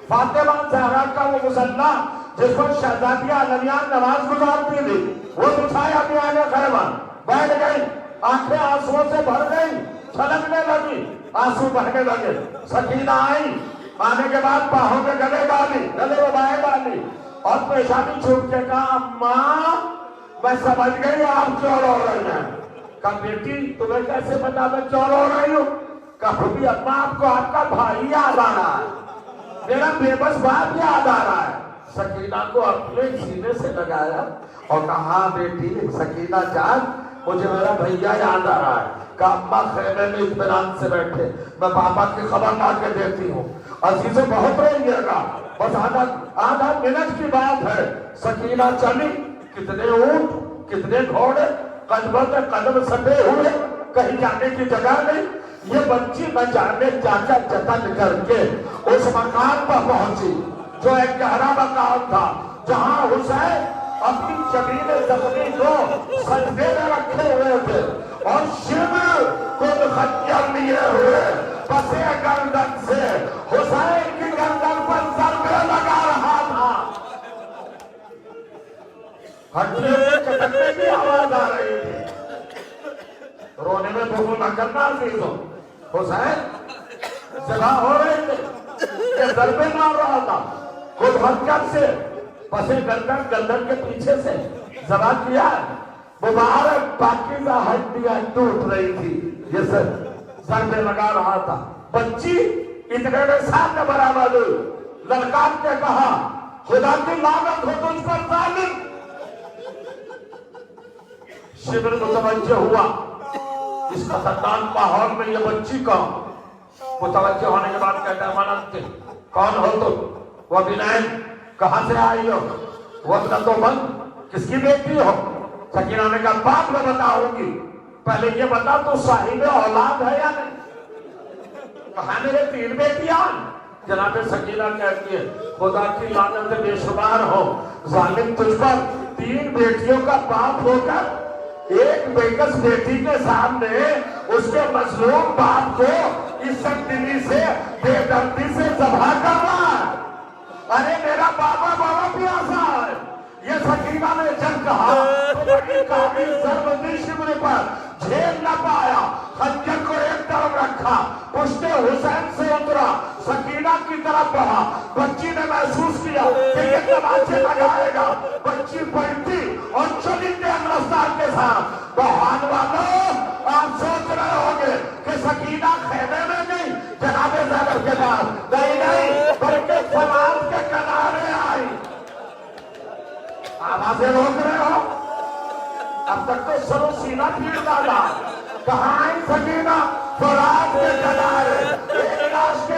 فاطمہ زہرا کا وہ مصلی جس کو شہزادی عالمیہ نماز گزارتی تھی، وہ بچھایا میان خیمہ، بیٹھ گئی، آنکھیں آنسوؤں سے بھر گئی، چھلکنے لگی، آنسو بہنے لگے۔ سکینہ آئی، آنے کے بعد باہوں کے گلے ڈالی، گلے میں بائیں ڈالی، اور پیشانی چھوٹ کے کہا اماں میں سمجھ گئی آپ چور ہو رہی ہیں۔ کہا بیٹی تمہیں کیسے پتا میں چور ہو رہی ہوں؟ کہا بھوٹی اماں آپ کو آپ کا بھائی یاد آ رہا ہے، میرا بے بس باپ یاد آ رہا ہے۔ سکینہ کو اپنے سینے سے لگایا اور کہا بیٹی سکینہ جان مجھے میرا بھیا یاد آ رہا ہے۔ کہا اماں خیمے میں اطمینان سے بیٹھے، میں پاپا کی خبر لا کے دیتی ہوں۔ عزیزیں بہت رہیے گا، بس آدھا منٹ کی بات ہے۔ سکینہ چلی، کتنے اونٹ کتنے گھوڑے قدم پہ قدم سٹے ہوئے، کہیں جانے کی جگہ نہیں۔ یہ بچی نہ جانے چاچا جتن کر کے اس مقام پر پہنچی جو ایک گہرا مقام تھا، جہاں حسین اپنی جبین زخمی کو سجدے میں رکھے ہوئے تھے اور شمر کو خنجر لیے ہوئے پسے گردن سے حسین کی گردن پر ضربے لگا رہا تھا۔ ہٹنے میں چٹکنے کی آواز آ رہی تھی۔ رونے میں بھولو نہ کرنا عزیزوں، حسین ذبح ہو رہے تھے، یہ ضربے مار رہا تھا، خود حرکت سے پسے گردن کے پیچھے سے ذبح کیا ہے۔ مبارک پاکیزہ ہڈیاں ٹوٹ رہی تھی، یہ ضربے لگا رہا تھا۔ بچی اتنے میں سامنے برآمد ہوئی، للکار کے کہا خدا کی لعنت ہو تجھ پر ظالم۔ شبر متوجہ ہوا، اس خطرناک ماحول میں یہ بچی کون؟ متوجہ ہونے کے بعد کہتا ہے منت کون ہو تم؟ وہ بنائن کہاں سے آئی ہو؟ وہ ابنت و بند کس کی بیٹی ہو؟ سکینہ نے کہا باپ میں بتاؤں گی، پہلے یہ بتا تو صاحب اولاد ہے یا نہیں؟ کہاں میرے 3 بیٹیاں؟ جناب سکینہ کہتی ہے خدا کی لعنت بے شمار ہو، ظالم تجھ پر 3 بیٹیوں کا باپ ہو کر ایک بیکس بیٹی کے سامنے اس کے مظلوم باپ کو عزت دلی سے بے دردی سے ذبح کر رہا ہے۔ ارے میرا بابا بابا پیاسا ہے۔ یہ سکینہ نے جب کہا تو بڑی کافی ضربتی شمر پر جھیل نہ پایا، خنجر کو ایک طرف رکھا، پشتے حسین سے اترا، سکینہ کی طرف بڑھا۔ بچی نے محسوس کیا کہ یہ تماچے لگائے گا، بچی پلٹی اور چلی تیز رفتار کے ساتھ۔ بہان والوں آپ سوچ رہے ہوں گے کہ سکینہ خیمے میں نہیں جناب زینب کے پاس نہیں بلکہ سماج کے کنارے آئی۔ آوازیں روک رہے ہو؟ اب تک تو سر و سینہ پھیر ڈالا۔ کہاں آئی سکینہ؟ فرات کے کنارے ایک لاش کے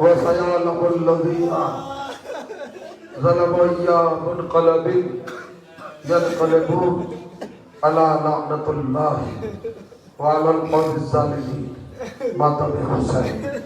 وسيعلم الذين ظلموا أيّ منقلب ينقلبون على لعنة الله وعلى القوم الظالمين مات بحسين